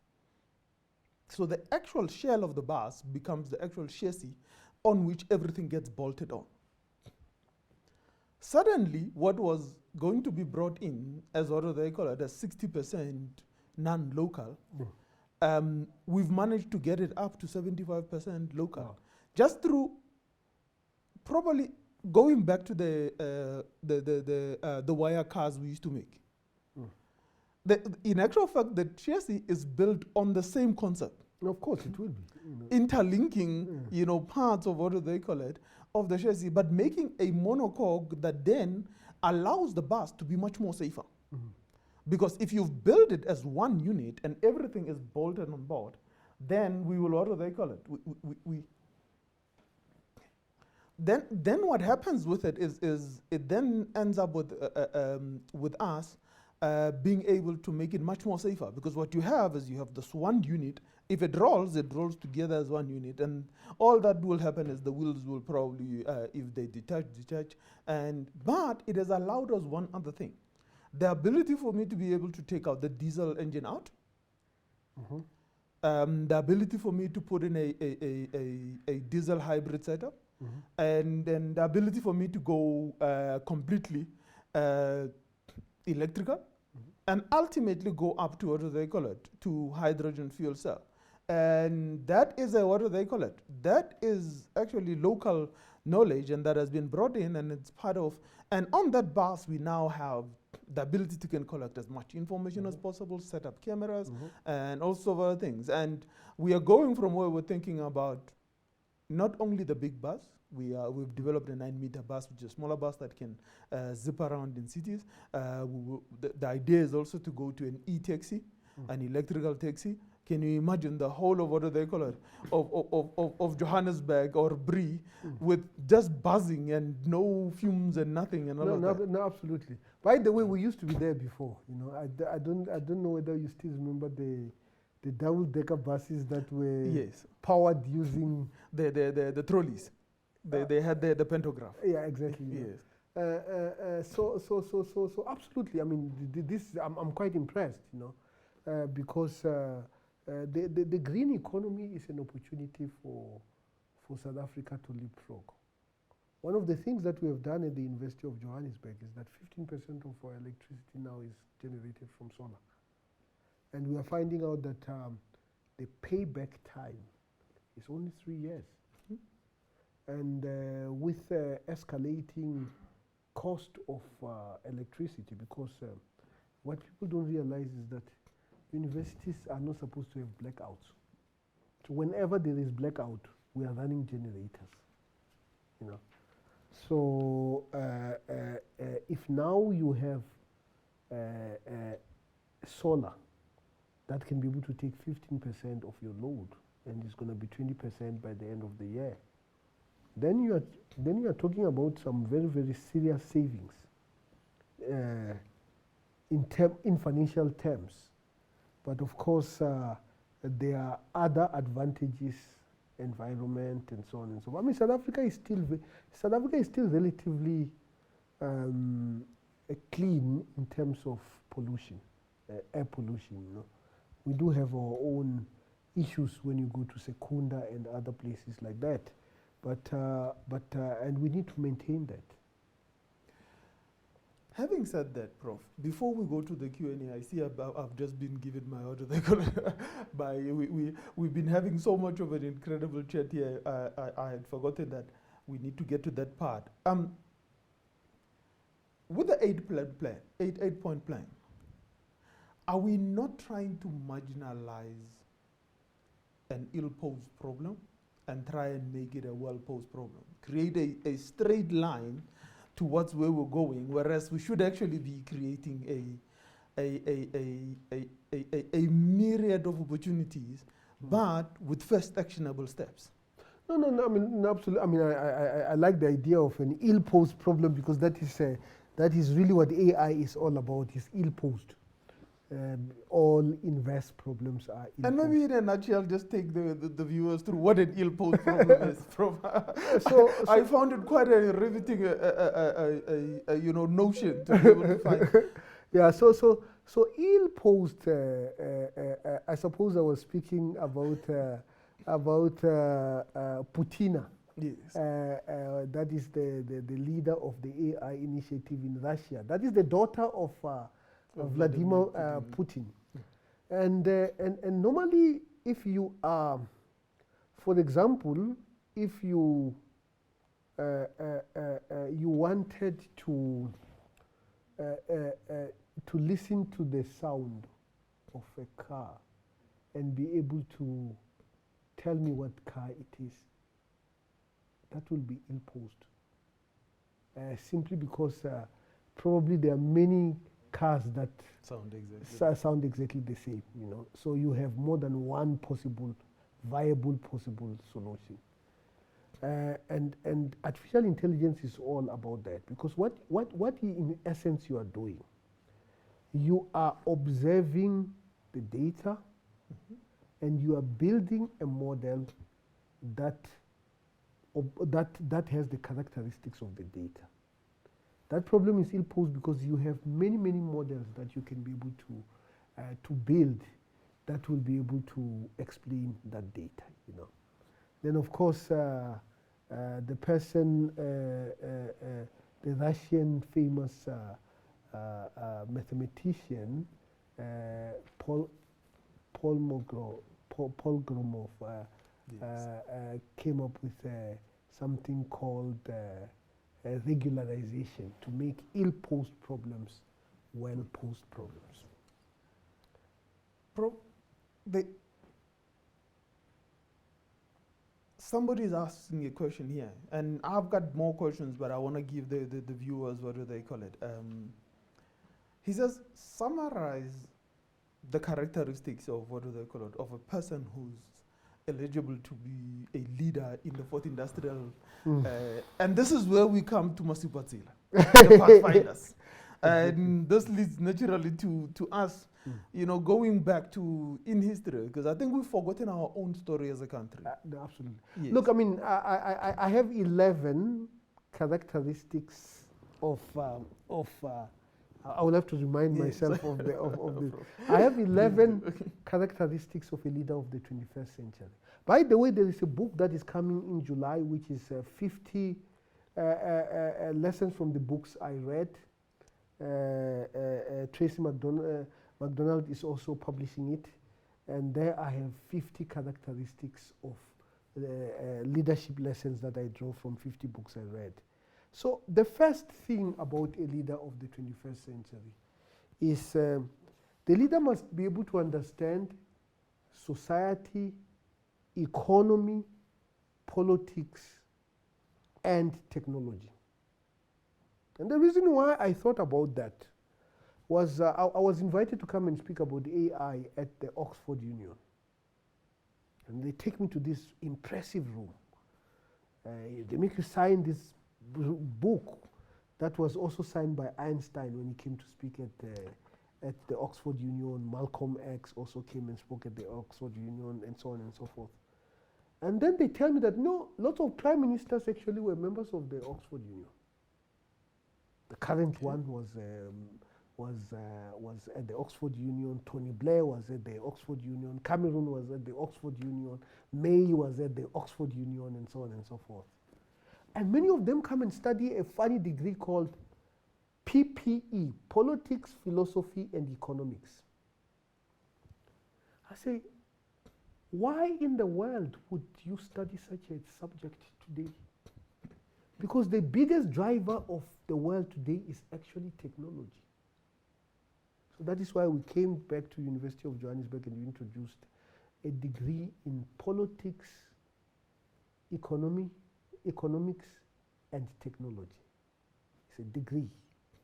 So the actual shell of the bus becomes the actual chassis on which everything gets bolted on. Suddenly, what was going to be brought in as what they call it, as 60% non-local, we've managed to get it up to 75% local. Wow. Just through probably going back to the wire cars we used to make. In actual fact, the chassis is built on the same concept. Of course, it will be. Interlinking, parts of what they call it, of the chassis, but making a monocoque that then allows the bus to be much more safer. Because if you've built it as one unit and everything is bolted on board, then we will, what do they call it? Then what happens with it is it then ends up with us being able to make it much more safer, because what you have is you have this one unit. If it rolls together as one unit, and all that will happen is the wheels will probably, if they detach, but it has allowed us one other thing. The ability for me to be able to take out the diesel engine out, the ability for me to put in a diesel hybrid setup, and then the ability for me to go completely electrical, and ultimately go up to, what do they call it, to hydrogen fuel cell. And that is what do they call it? That is actually local knowledge, and that has been brought in, and it's part of, and on that bus we now have the ability to can collect as much information as possible, set up cameras, and all sorts of other things. And we are going from where we're thinking about not only the big bus. We've developed a 9-meter bus, which is a smaller bus that can zip around in cities. The idea is also to go to an e-taxi, an electrical taxi. Can you imagine the whole of, what do they call it, of Johannesburg or Bree with just buzzing and no fumes and nothing and all of that? No, absolutely. By the way, we used to be there before. You know, I don't know whether you still remember the double-decker buses that were powered using the trolleys. They had the pantograph. Yeah, exactly. Yes. So absolutely. I mean, this I'm quite impressed. You know, because the green economy is an opportunity for South Africa to leapfrog. One of the things that we have done at the University of Johannesburg is that 15% of our electricity now is generated from solar. And we are finding out that the payback time is only 3 years. And with escalating cost of electricity, because what people don't realize is that universities are not supposed to have blackouts. So whenever there is blackout, we are running generators. You know, so if now you have solar that can be able to take 15% of your load, and it's going to be 20% by the end of the year, then you are talking about some very, very serious savings in financial terms. But of course, there are other advantages, environment and so on and so forth. I mean, South Africa is still relatively clean in terms of pollution, air pollution. You know, we do have our own issues when you go to Secunda and other places like that. And we need to maintain that. Having said that, Prof, before we go to the Q&A, I see I've just been given my order. We've been having so much of an incredible chat here. I had forgotten that we need to get to that part. With the 8-point plan, are we not trying to marginalize an ill-posed problem and try and make it a well-posed problem? Create a straight line towards where we're going, whereas we should actually be creating a myriad of opportunities, but with first actionable steps. No. I mean, absolutely. I mean, I like the idea of an ill-posed problem, because that is really what AI is all about. Is ill-posed. All inverse problems are ill-posed. And maybe in a nutshell, just take the viewers through what an ill-posed problem is. So I found it quite a riveting notion to be able to find. Yeah, so ill-posed, I suppose I was speaking about Putina. Yes. That is the leader of the AI initiative in Russia. That is the daughter of Vladimir Putin. And normally, if you are, for example, if you you wanted to listen to the sound of a car and be able to tell me what car it is, that will be imposed. Simply because probably there are many cars that Sound exactly. sound exactly the same, you know. So you have more than one possible, viable possible solution. And artificial intelligence is all about that, because what in essence you are doing, you are observing the data, and you are building a model that has the characteristics of the data. That problem is still posed because you have many models that you can be able to build that will be able to explain that data, you know. Then of course the person, the Russian famous mathematician Paul Gromov came up with something called regularization to make ill-posed problems well-posed problems. Somebody is asking a question here, and I've got more questions, but I want to give the viewers, what do they call it? He says, summarize the characteristics of, what do they call it, of a person who's eligible to be a leader in the fourth industrial. And this is where we come to Masipatsila, the pathfinders. And this leads naturally to us, you know, going back to in history, because I think we've forgotten our own story as a country. No, absolutely. Yes. Look, I mean, I have 11 characteristics of I will have to remind myself of the. I have 11 characteristics of a leader of the 21st century. By the way, there is a book that is coming in July, which is 50 lessons from the books I read. Tracy McDonald is also publishing it, and there I have 50 characteristics of leadership lessons that I draw from 50 books I read. So the first thing about a leader of the 21st century is the leader must be able to understand society, economy, politics, and technology. And the reason why I thought about that was I was invited to come and speak about AI at the Oxford Union. And they take me to this impressive room. They make you sign this book that was also signed by Einstein when he came to speak at the Oxford Union. Malcolm X also came and spoke at the Oxford Union, and so on and so forth. And then they tell me that no, lots of prime ministers actually were members of the Oxford Union. The current one was at the Oxford Union. Tony Blair was at the Oxford Union. Cameron was at the Oxford Union. May was at the Oxford Union, and so on and so forth. And many of them come and study a funny degree called PPE, Politics, Philosophy, and Economics. I say, why in the world would you study such a subject today? Because the biggest driver of the world today is actually technology. So that is why we came back to University of Johannesburg and we introduced a degree in politics, economics, and technology. It's a degree,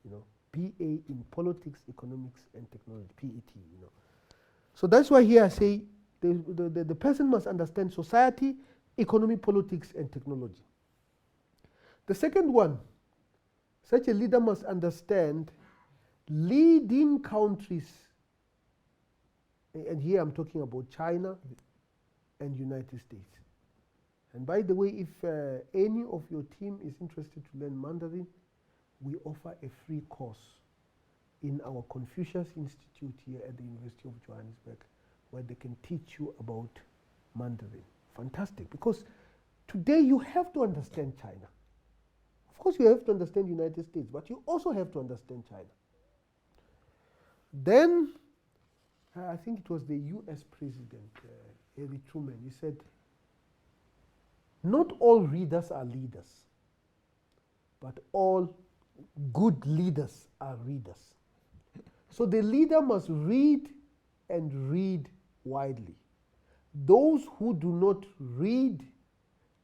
you know, BA in politics, economics, and technology, PET, you know. So that's why here I say the person must understand society, economy, politics, and technology. The second one, such a leader must understand leading countries, and here I'm talking about China and United States. And by the way, if any of your team is interested to learn Mandarin, we offer a free course in our Confucius Institute here at the University of Johannesburg, where they can teach you about Mandarin. Fantastic, because today you have to understand China. Of course, you have to understand United States, but you also have to understand China. Then, I think it was the US President, Harry Truman, he said, not all readers are leaders, but all good leaders are readers. So the leader must read and read widely. Those who do not read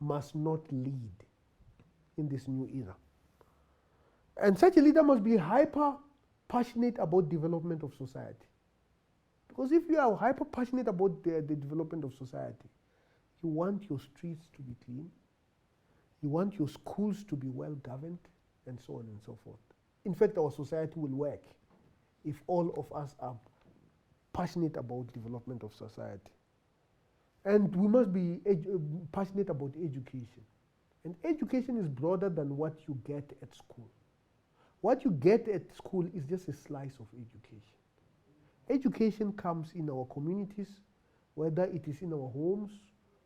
must not lead in this new era. And such a leader must be hyper passionate about development of society. Because if you are hyper passionate about the development of society, you want your streets to be clean, you want your schools to be well governed, and so on and so forth. In fact, our society will work if all of us are passionate about development of society. And we must be passionate about education. And education is broader than what you get at school. What you get at school is just a slice of education. Education comes in our communities, whether it is in our homes,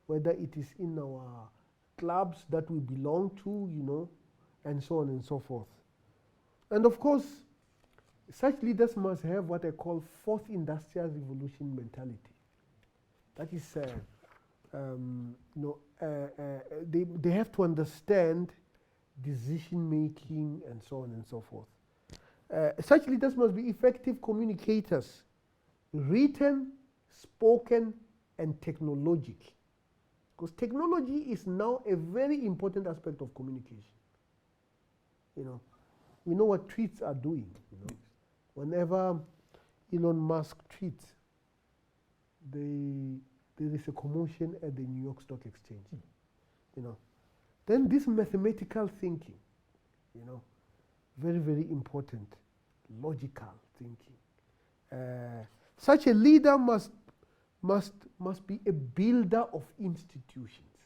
whether it is in our clubs that we belong to, you know, and so on and so forth. And of course, such leaders must have what I call fourth industrial revolution mentality. That is, they have to understand decision making and so on and so forth. Such leaders must be effective communicators, written, spoken, and technologic. Because technology is now a very important aspect of communication. You know, we know what tweets are doing. You know, whenever Elon Musk tweets, there is a commotion at the New York Stock Exchange. You know, then this mathematical thinking, you know, very, very important, logical thinking. Such a leader must be a builder of institutions.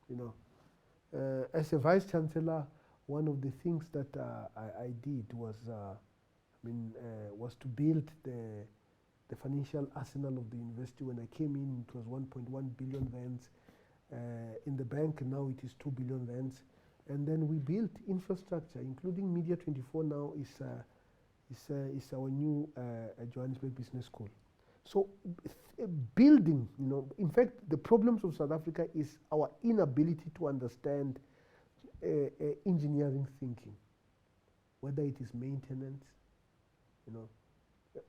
You know, as a vice chancellor, one of the things that I did was, was to build the financial arsenal of the university. When I came in, it was 1.1 billion rands in the bank. Now it is 2 billion rands. And then we built infrastructure, including Media 24 now is our new Johannesburg Business School. So building, you know, in fact, the problems of South Africa is our inability to understand engineering thinking, whether it is maintenance, you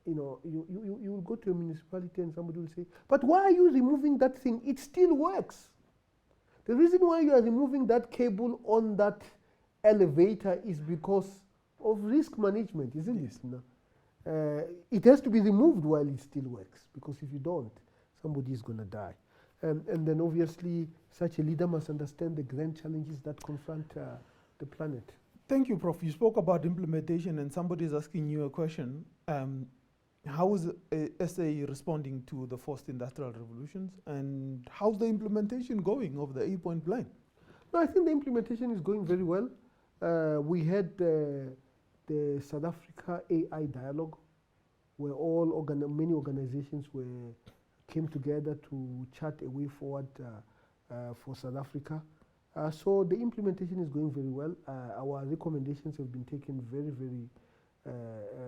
will go to a municipality and somebody will say, but why are you removing that thing? It still works. The reason why you are removing that cable on that elevator is because of risk management, isn't it? No? It has to be removed while it still works, because if you don't, somebody is going to die. And then obviously, such a leader must understand the grand challenges that confront the planet. Thank you, Prof. You spoke about implementation, and somebody is asking you a question. How is SA responding to the fourth industrial revolutions, and how's the implementation going of the 8-point plan? No, I think the implementation is going very well. We had the South Africa AI dialogue, where many organizations came together to chart a way forward for South Africa. So the implementation is going very well. Our recommendations have been taken very, very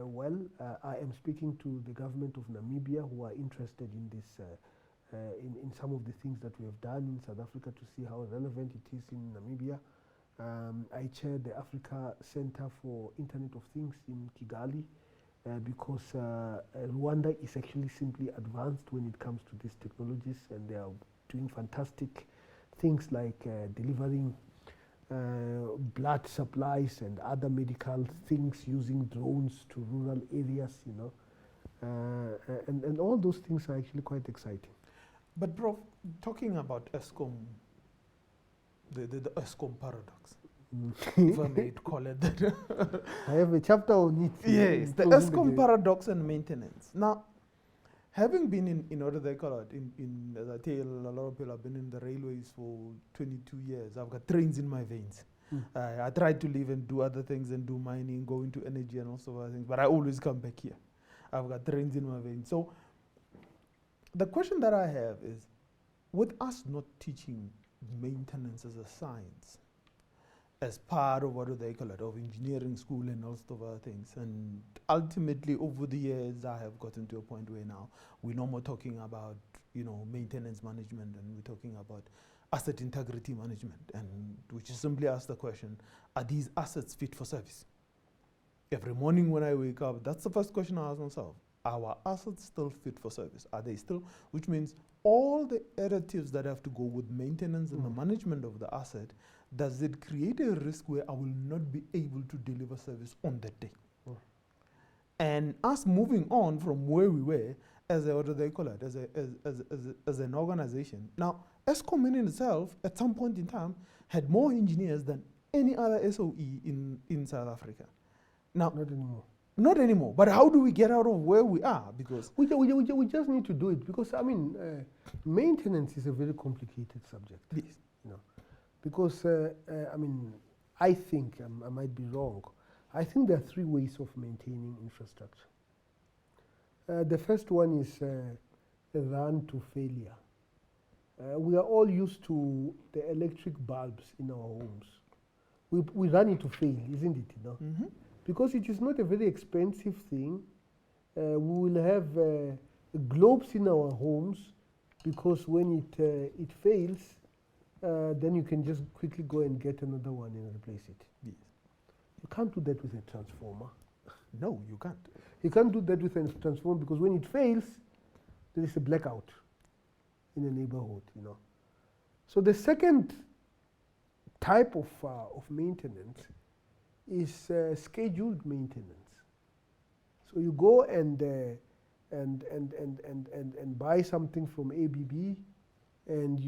well. I am speaking to the government of Namibia, who are interested in this, in some of the things that we have done in South Africa, to see how relevant it is in Namibia. I chair the Africa Center for Internet of Things in Kigali, because Rwanda is actually simply advanced when it comes to these technologies, and they are doing fantastic things like delivering blood supplies and other medical things using drones to rural areas, you know, and all those things are actually quite exciting. But Prof, talking about ESCOM, the ESCOM paradox, if I may call it that. I have a chapter on it. Yes, the ESCOM paradox and maintenance. Now, having been in what do they call it, as I tell a lot of people, I've been in the railways for 22 years. I've got trains in my veins. I try to live and do other things and do mining, go into energy and all sorts of other things, but I always come back here. I've got trains in my veins. So the question that I have is, with us not teaching maintenance as a science, as part of what do they call it, of engineering school and all sorts of other things, and ultimately over the years I have gotten to a point where now we're no more talking about, you know, maintenance management, and we're talking about asset integrity management, and we just simply ask the question, are these assets fit for service? Every morning when I wake up, that's the first question I ask myself. Are our assets still fit for service? Are they still, which means all the additives that have to go with maintenance and the management of the asset, does it create a risk where I will not be able to deliver service on that day? and us moving on from where we were as a, what do they call it, as an organization. Now, ESCOM in itself, at some point in time, had more engineers than any other SOE in South Africa. Now, Not anymore. not anymore. But how do we get out of where we are? Because We just need to do it because, I mean, maintenance is a very complicated subject. yes. You know, because, I mean, I think, I might be wrong, I think there are three ways of maintaining infrastructure. The first one is a run to failure. We are all used to the electric bulbs in our homes. We run it to fail, isn't it? You know? Mm-hmm. Because it is not a very expensive thing. We will have globes in our homes because when it fails, then you can just quickly go and get another one and replace it. Yes. You can't do that with a transformer. No, you can't. You can't do that with a transformer because when it fails, there is a blackout in a neighborhood, you know. So the second type of maintenance is scheduled maintenance. So you go and buy something from ABB, and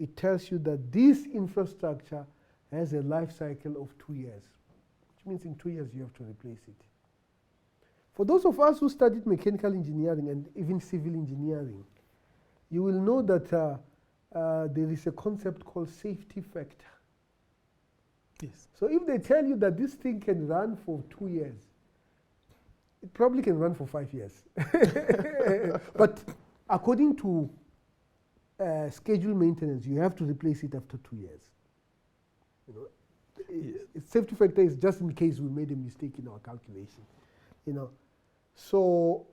it tells you that this infrastructure has a life cycle of 2 years, which means in 2 years you have to replace it. For those of us who studied mechanical engineering and even civil engineering, you will know that there is a concept called safety factor. Yes. So if they tell you that this thing can run for 2 years, it probably can run for 5 years. But according to scheduled maintenance, you have to replace it after 2 years. You know, Yes. safety factor is just in case we made a mistake in our calculation. You know, so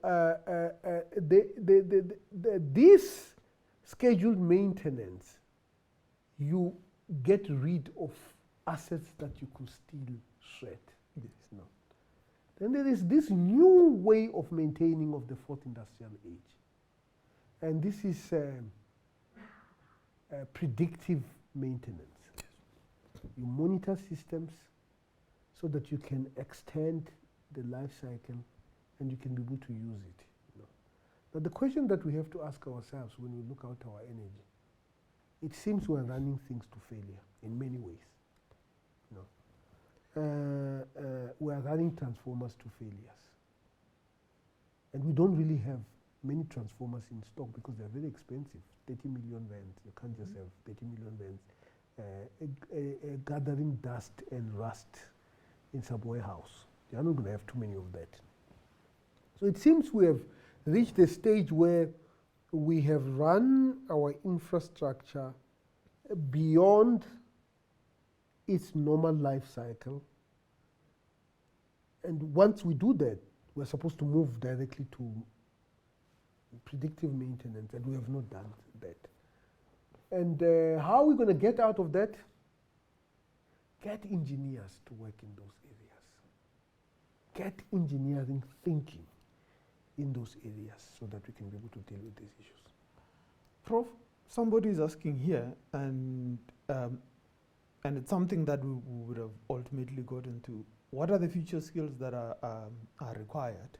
this scheduled maintenance, you get rid of assets that you could still shred. Yes. No. Then there is this new way of maintaining of the fourth industrial age, and this is predictive maintenance. You monitor systems so that you can extend the life cycle and you can be able to use it. You know. But the question that we have to ask ourselves when we look at our energy, it seems we're running things to failure in many ways. You know. We are running transformers to failures. And we don't really have many transformers in stock because they're very expensive. 30 million rands, you can't just have 30 million rands gathering dust and rust in some warehouse. You're not going to have too many of that. So it seems we have reached a stage where we have run our infrastructure beyond its normal life cycle. And once we do that, we're supposed to move directly to predictive maintenance, and we have not done that. And how are we going to get out of that? Get engineers to work in those areas. Get engineering thinking in those areas so that we can be able to deal with these issues. Prof, somebody is asking here, and it's something that we would have ultimately got into. What are the future skills that are required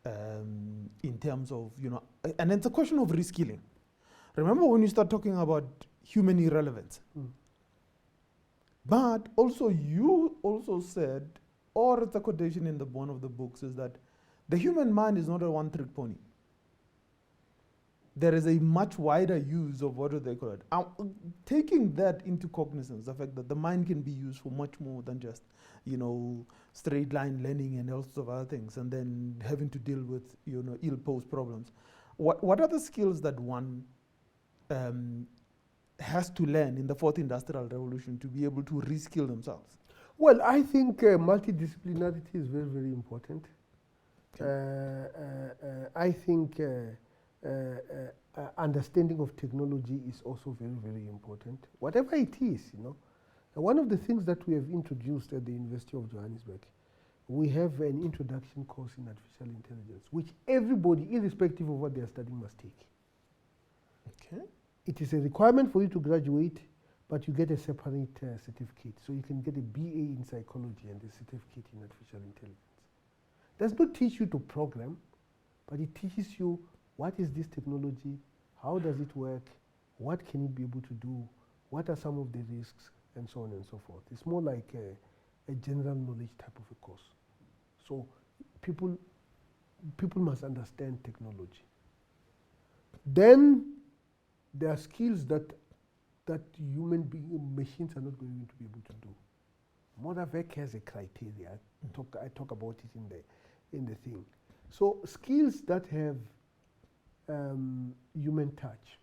in terms of, you know, and it's a question of reskilling. Remember when you start talking about human irrelevance? Mm. But also you also said, or it's a quotation in one of the books, is that the human mind is not a one-trick pony. There is a much wider use of what do they call it. Taking that into cognizance, the fact that the mind can be used for much more than just, you know, straight line learning and all sorts of other things, and then having to deal with, you know, ill-posed problems. What are the skills that one has to learn in the fourth industrial revolution to be able to reskill themselves? Well, I think multidisciplinarity is very, very important. Okay. I think understanding of technology is also very, very important. Whatever it is, you know. One of the things that we have introduced at the University of Johannesburg, we have an introduction course in artificial intelligence, which everybody, irrespective of what they are studying, must take. Okay. It is a requirement for you to graduate, but you get a separate certificate. So you can get a BA in psychology and a certificate in artificial intelligence. does not teach you to program, but it teaches you what is this technology, how does it work, what can it be able to do, what are some of the risks, and so on and so forth. It's more like a general knowledge type of a course. So people must understand technology. Then there are skills that machines are not going to be able to do. Moravec has a criteria. I talk about it in the thing. So skills that have human touch,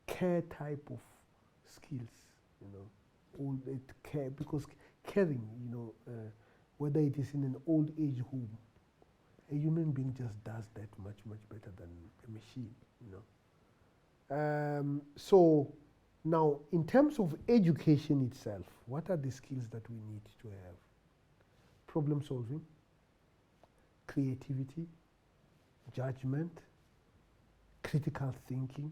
care type of skills, old care, because caring, whether it is in an old age home, a human being just does that much better than a machine, So now, in terms of education itself, what are the skills that we need to have? Problem solving, creativity, judgment, critical thinking.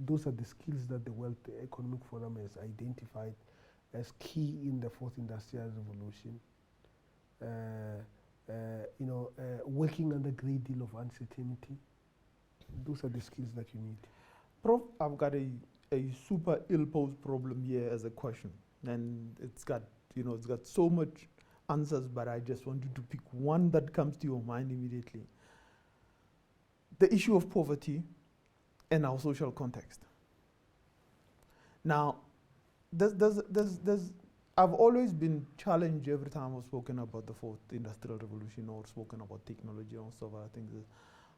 Those are the skills that the World Economic Forum has identified as key in the Fourth Industrial Revolution. Working under a great deal of uncertainty. Those are the skills that you need. Prof, I've got a super ill-posed problem here as a question, and it's got so much answers, but I just want you to pick one that comes to your mind immediately. The issue of poverty and our social context. Now, I've always been challenged every time I've spoken about the Fourth Industrial Revolution or spoken about technology or stuff. I think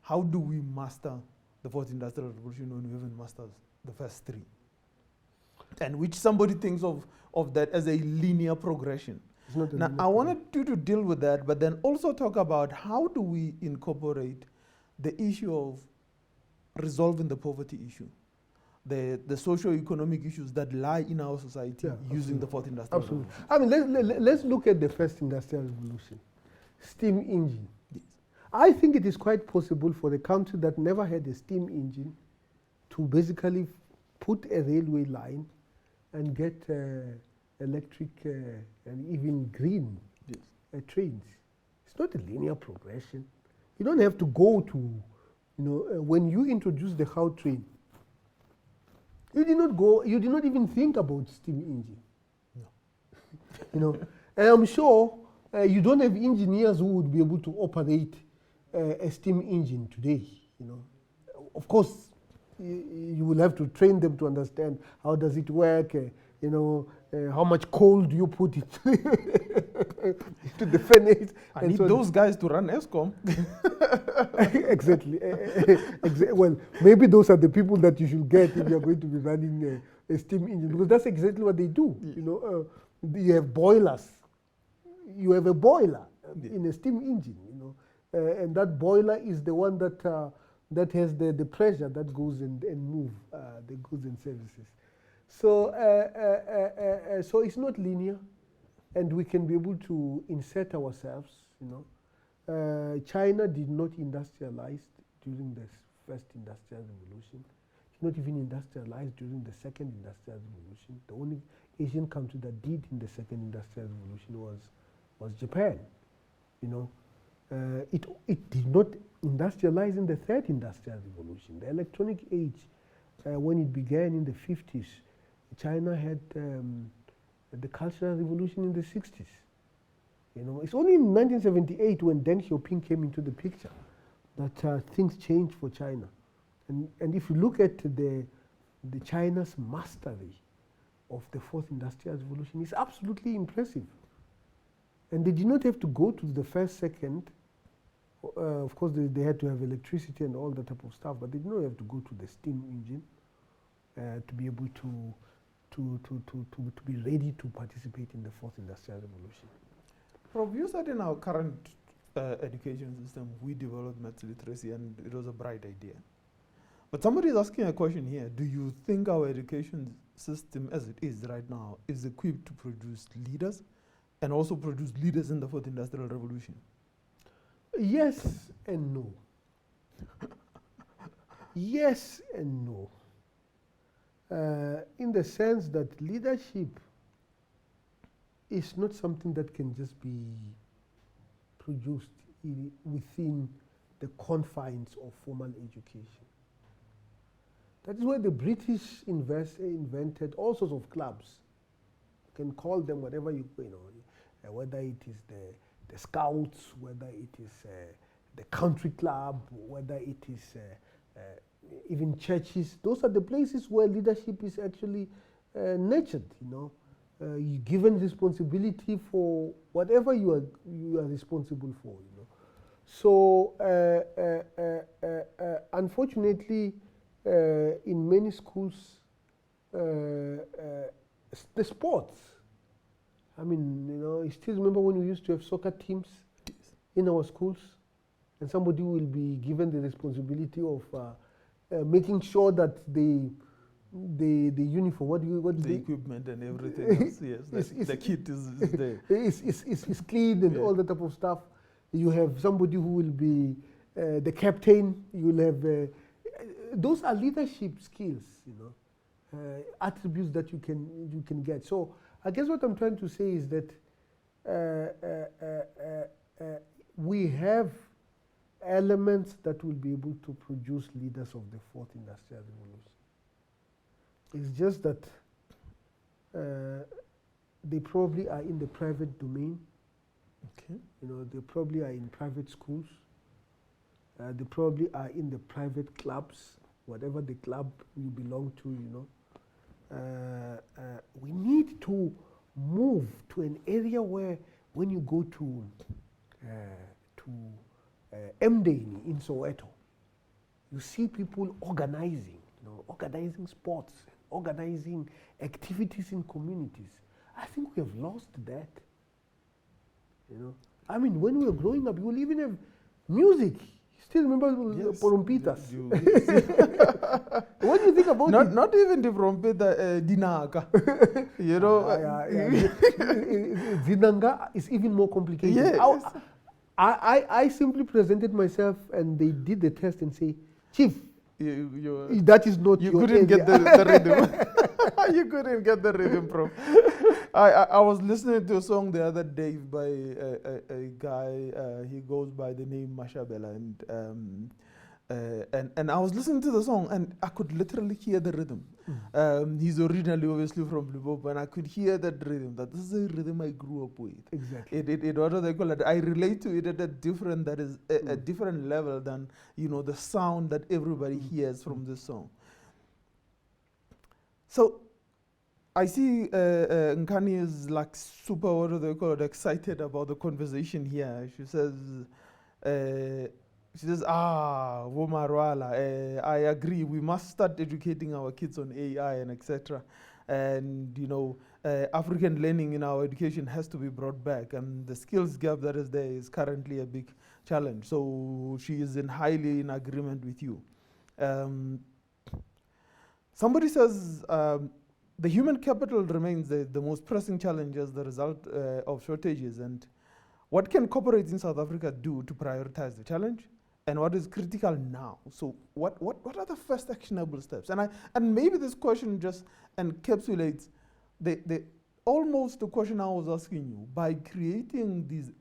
how do we master the Fourth Industrial Revolution when we haven't mastered the first three? And which somebody thinks of that as a linear progression. Now, I wanted you to deal with that, but then also talk about how do we incorporate the issue of resolving the poverty issue, the socio-economic issues that lie in our society using the Fourth Industrial Revolution. I mean, let's look at the First Industrial Revolution. Steam engine. Yes. I think it is quite possible for a country that never had a steam engine to basically put a railway line and get electric and even green trains. It's not a linear progression. You don't have to go to, when you introduce the Gautrain, you did not even think about steam engine. No. And I'm sure you don't have engineers who would be able to operate a steam engine today. Of course, you will have to train them to understand how does it work. How much coal do you put it to the furnace? I need those guys to run ESCOM. Exactly. Well, maybe those are the people that you should get if you're going to be running a steam engine, because that's exactly what they do. You have boilers. You have a boiler in a steam engine, and that boiler is the one that has the pressure that goes and move the goods and services. So it's not linear, and we can be able to insert ourselves. China did not industrialize during the First Industrial Revolution. It's not even industrialized during the Second Industrial Revolution. The only Asian country that did in the Second Industrial Revolution was Japan. It did not industrialize in the Third Industrial Revolution. The electronic age, when it began in the 50s, China had the Cultural Revolution in the 60s. It's only in 1978 when Deng Xiaoping came into the picture that things changed for China. And if you look at the China's mastery of the Fourth Industrial Revolution, it's absolutely impressive. And they did not have to go to the first, second. Of course, they had to have electricity and all that type of stuff, but they did not have to go to the steam engine to be able to be ready to participate in the Fourth Industrial Revolution. Prof, you said in our current education system, we developed maths literacy, and it was a bright idea. But somebody is asking a question here. Do you think our education system as it is right now is equipped to produce leaders and also produce leaders in the Fourth Industrial Revolution? Yes and no. Yes and no. In the sense that leadership is not something that can just be produced within the confines of formal education. That is why the British invented all sorts of clubs. You can call them whatever you know, whether it is the Scouts, whether it is the country club, whether it is even churches. Those are the places where leadership is actually nurtured. You know, you're given responsibility for whatever you are responsible for. You know, so unfortunately, in many schools, the sports. I mean, you know, I still remember when we used to have soccer teams in our schools, and somebody will be given the responsibility of making sure that the uniform, the equipment and everything else, yes, the kit is there. It's clean and all that type of stuff. You have somebody who will be the captain. You will have those are leadership skills, you know, attributes that you can get. So I guess what I'm trying to say is that we have elements that will be able to produce leaders of the fourth industrial revolution. It's just that they probably are in the private domain. Okay. You know, they probably are in private schools. They probably are in the private clubs, whatever the club you belong to, you know. We need to move to an area where when you go to Mdeni in Soweto, you see people organizing, you know, organizing sports, organizing activities in communities. I think we have lost that. You know, I mean, when we were growing up, you will even have music. Still remember Porompitas? What do you think about it? Not even the Porompita, Dinaka. You know? Zinanga is even more complicated. Yes. I simply presented myself and they did the test and say, Chief, that is not you your couldn't area. get the rhythm. You couldn't get the rhythm, Prof. I was listening to a song the other day by a guy. He goes by the name Mashabela, and I was listening to the song and I could literally hear the rhythm. He's originally obviously from Limpopo, and I could hear that rhythm. That this is a rhythm I grew up with. Exactly. What do they call it? I relate to it at a different a different level than, you know, the sound that everybody hears from this song. So I see Nkani is like super, what do they call it, excited about the conversation here. She says, Marwala, I agree. We must start educating our kids on AI and etc. And, you know, African learning in our education has to be brought back. And the skills gap that is there is currently a big challenge. So she is highly in agreement with you. Somebody says, the human capital remains the most pressing challenge as the result of shortages. And what can corporates in South Africa do to prioritize the challenge? And what is critical now? So what are the first actionable steps? And maybe this question just encapsulates almost the question I was asking you. By creating this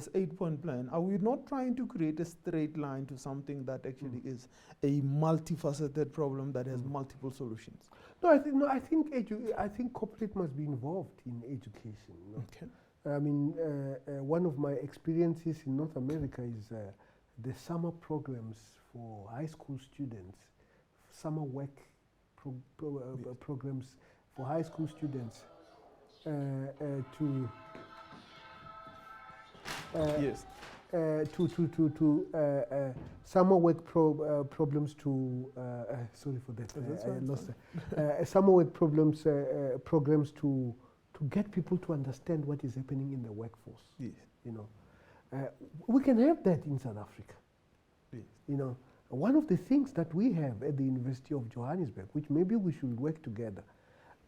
8-point plan, are we not trying to create a straight line to something that actually is a multifaceted problem that has multiple solutions? No, I think corporate must be involved in education. You know? Okay. I mean, one of my experiences in North America is the summer programs for high school students, summer work programs for high school students to summer work problems to sorry for that, I lost it. Summer work programs to get people to understand what is happening in the workforce. Yes. You know, we can have that in South Africa. Yes. You know, one of the things that we have at the University of Johannesburg, which maybe we should work together,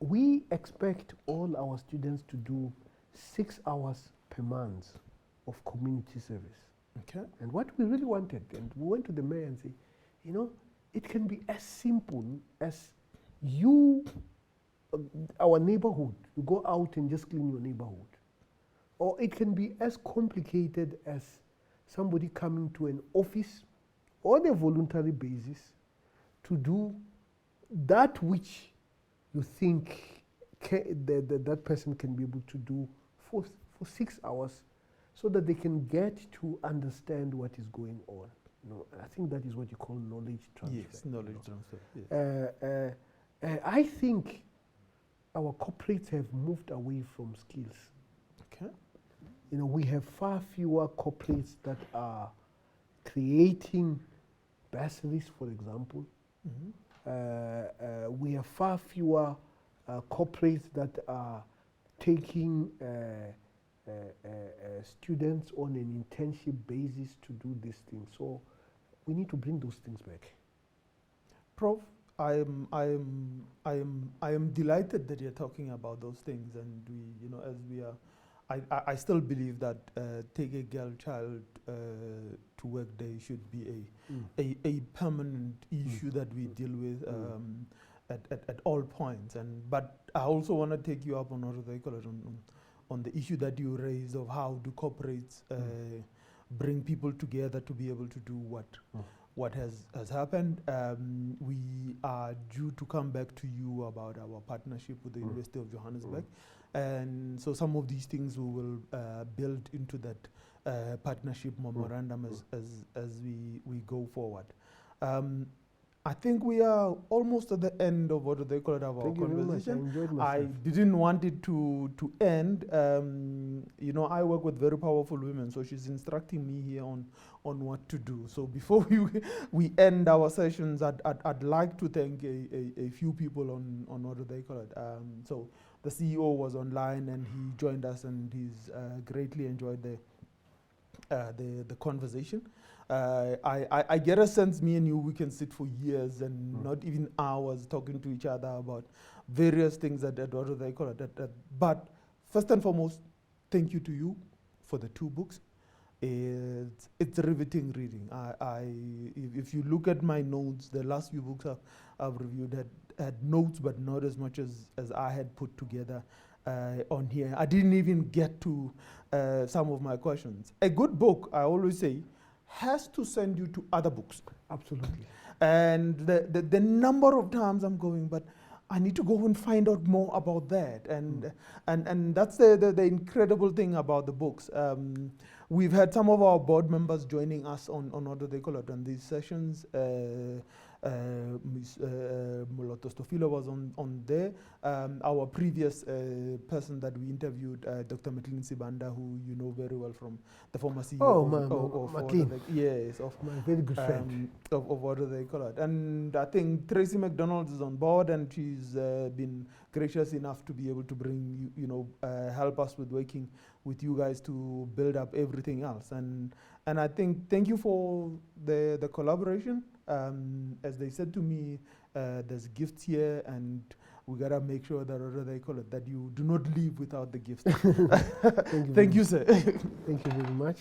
we expect all our students to do 6 hours per month of community service. Okay. And what we really wanted, and we went to the mayor and said, you know, it can be as simple as you, our neighborhood, you go out and just clean your neighborhood. or it can be as complicated as somebody coming to an office on a voluntary basis to do that which you think that person can be able to do for 6 hours, so that they can get to understand what is going on. I think that is what you call knowledge transfer. Yes, knowledge transfer. Yes. I think our corporates have moved away from skills. Okay. We have far fewer corporates that are creating bursaries, for example. Mm-hmm. We have far fewer corporates that are taking students on an internship basis to do these things. So we need to bring those things back. Prof, I am delighted that you're talking about those things, and we, as we are, I still believe that take a girl child to work day should be a permanent issue that we deal with at all points. But I also want to take you up on what they call it on the issue that you raised of how do corporates bring people together to be able to do what has happened. We are due to come back to you about our partnership with the University of Johannesburg. And so some of these things we will build into that partnership memorandum as we go forward. I think we are almost at the end of what they call it of our conversation. I enjoyed myself. I didn't want it to end. I work with very powerful women, so she's instructing me here on what to do. So before we end our sessions, I'd like to thank a few people on what they call it. So the CEO was online and he joined us, and he's greatly enjoyed the conversation. I get a sense me and you, we can sit for years and not even hours talking to each other about various things that what they call it. But first and foremost, thank you to you for the 2 books. It's riveting reading. If you look at my notes, the last few books I've reviewed had notes, but not as much as I had put together on here. I didn't even get to some of my questions. A good book, I always say, has to send you to other books. Absolutely. And the number of times I'm going, but I need to go and find out more about that. And that's the incredible thing about the books. We've had some of our board members joining us on what do they call it, on these sessions. Ms. Moloto Stofilo was on there. Our previous person that we interviewed, Dr. Matlin Sibanda, who you know very well from the former CEO of Matlin. Yes, of my very good friend. Of what do they call it. And I think Tracy McDonald is on board, and she's been gracious enough to be able to bring help us with working with you guys to build up everything else. And I think thank you for the collaboration. As they said to me, there's gifts here, and we gotta make sure that what they call it, that you do not leave without the gifts. Thank you, sir. Thank you very much.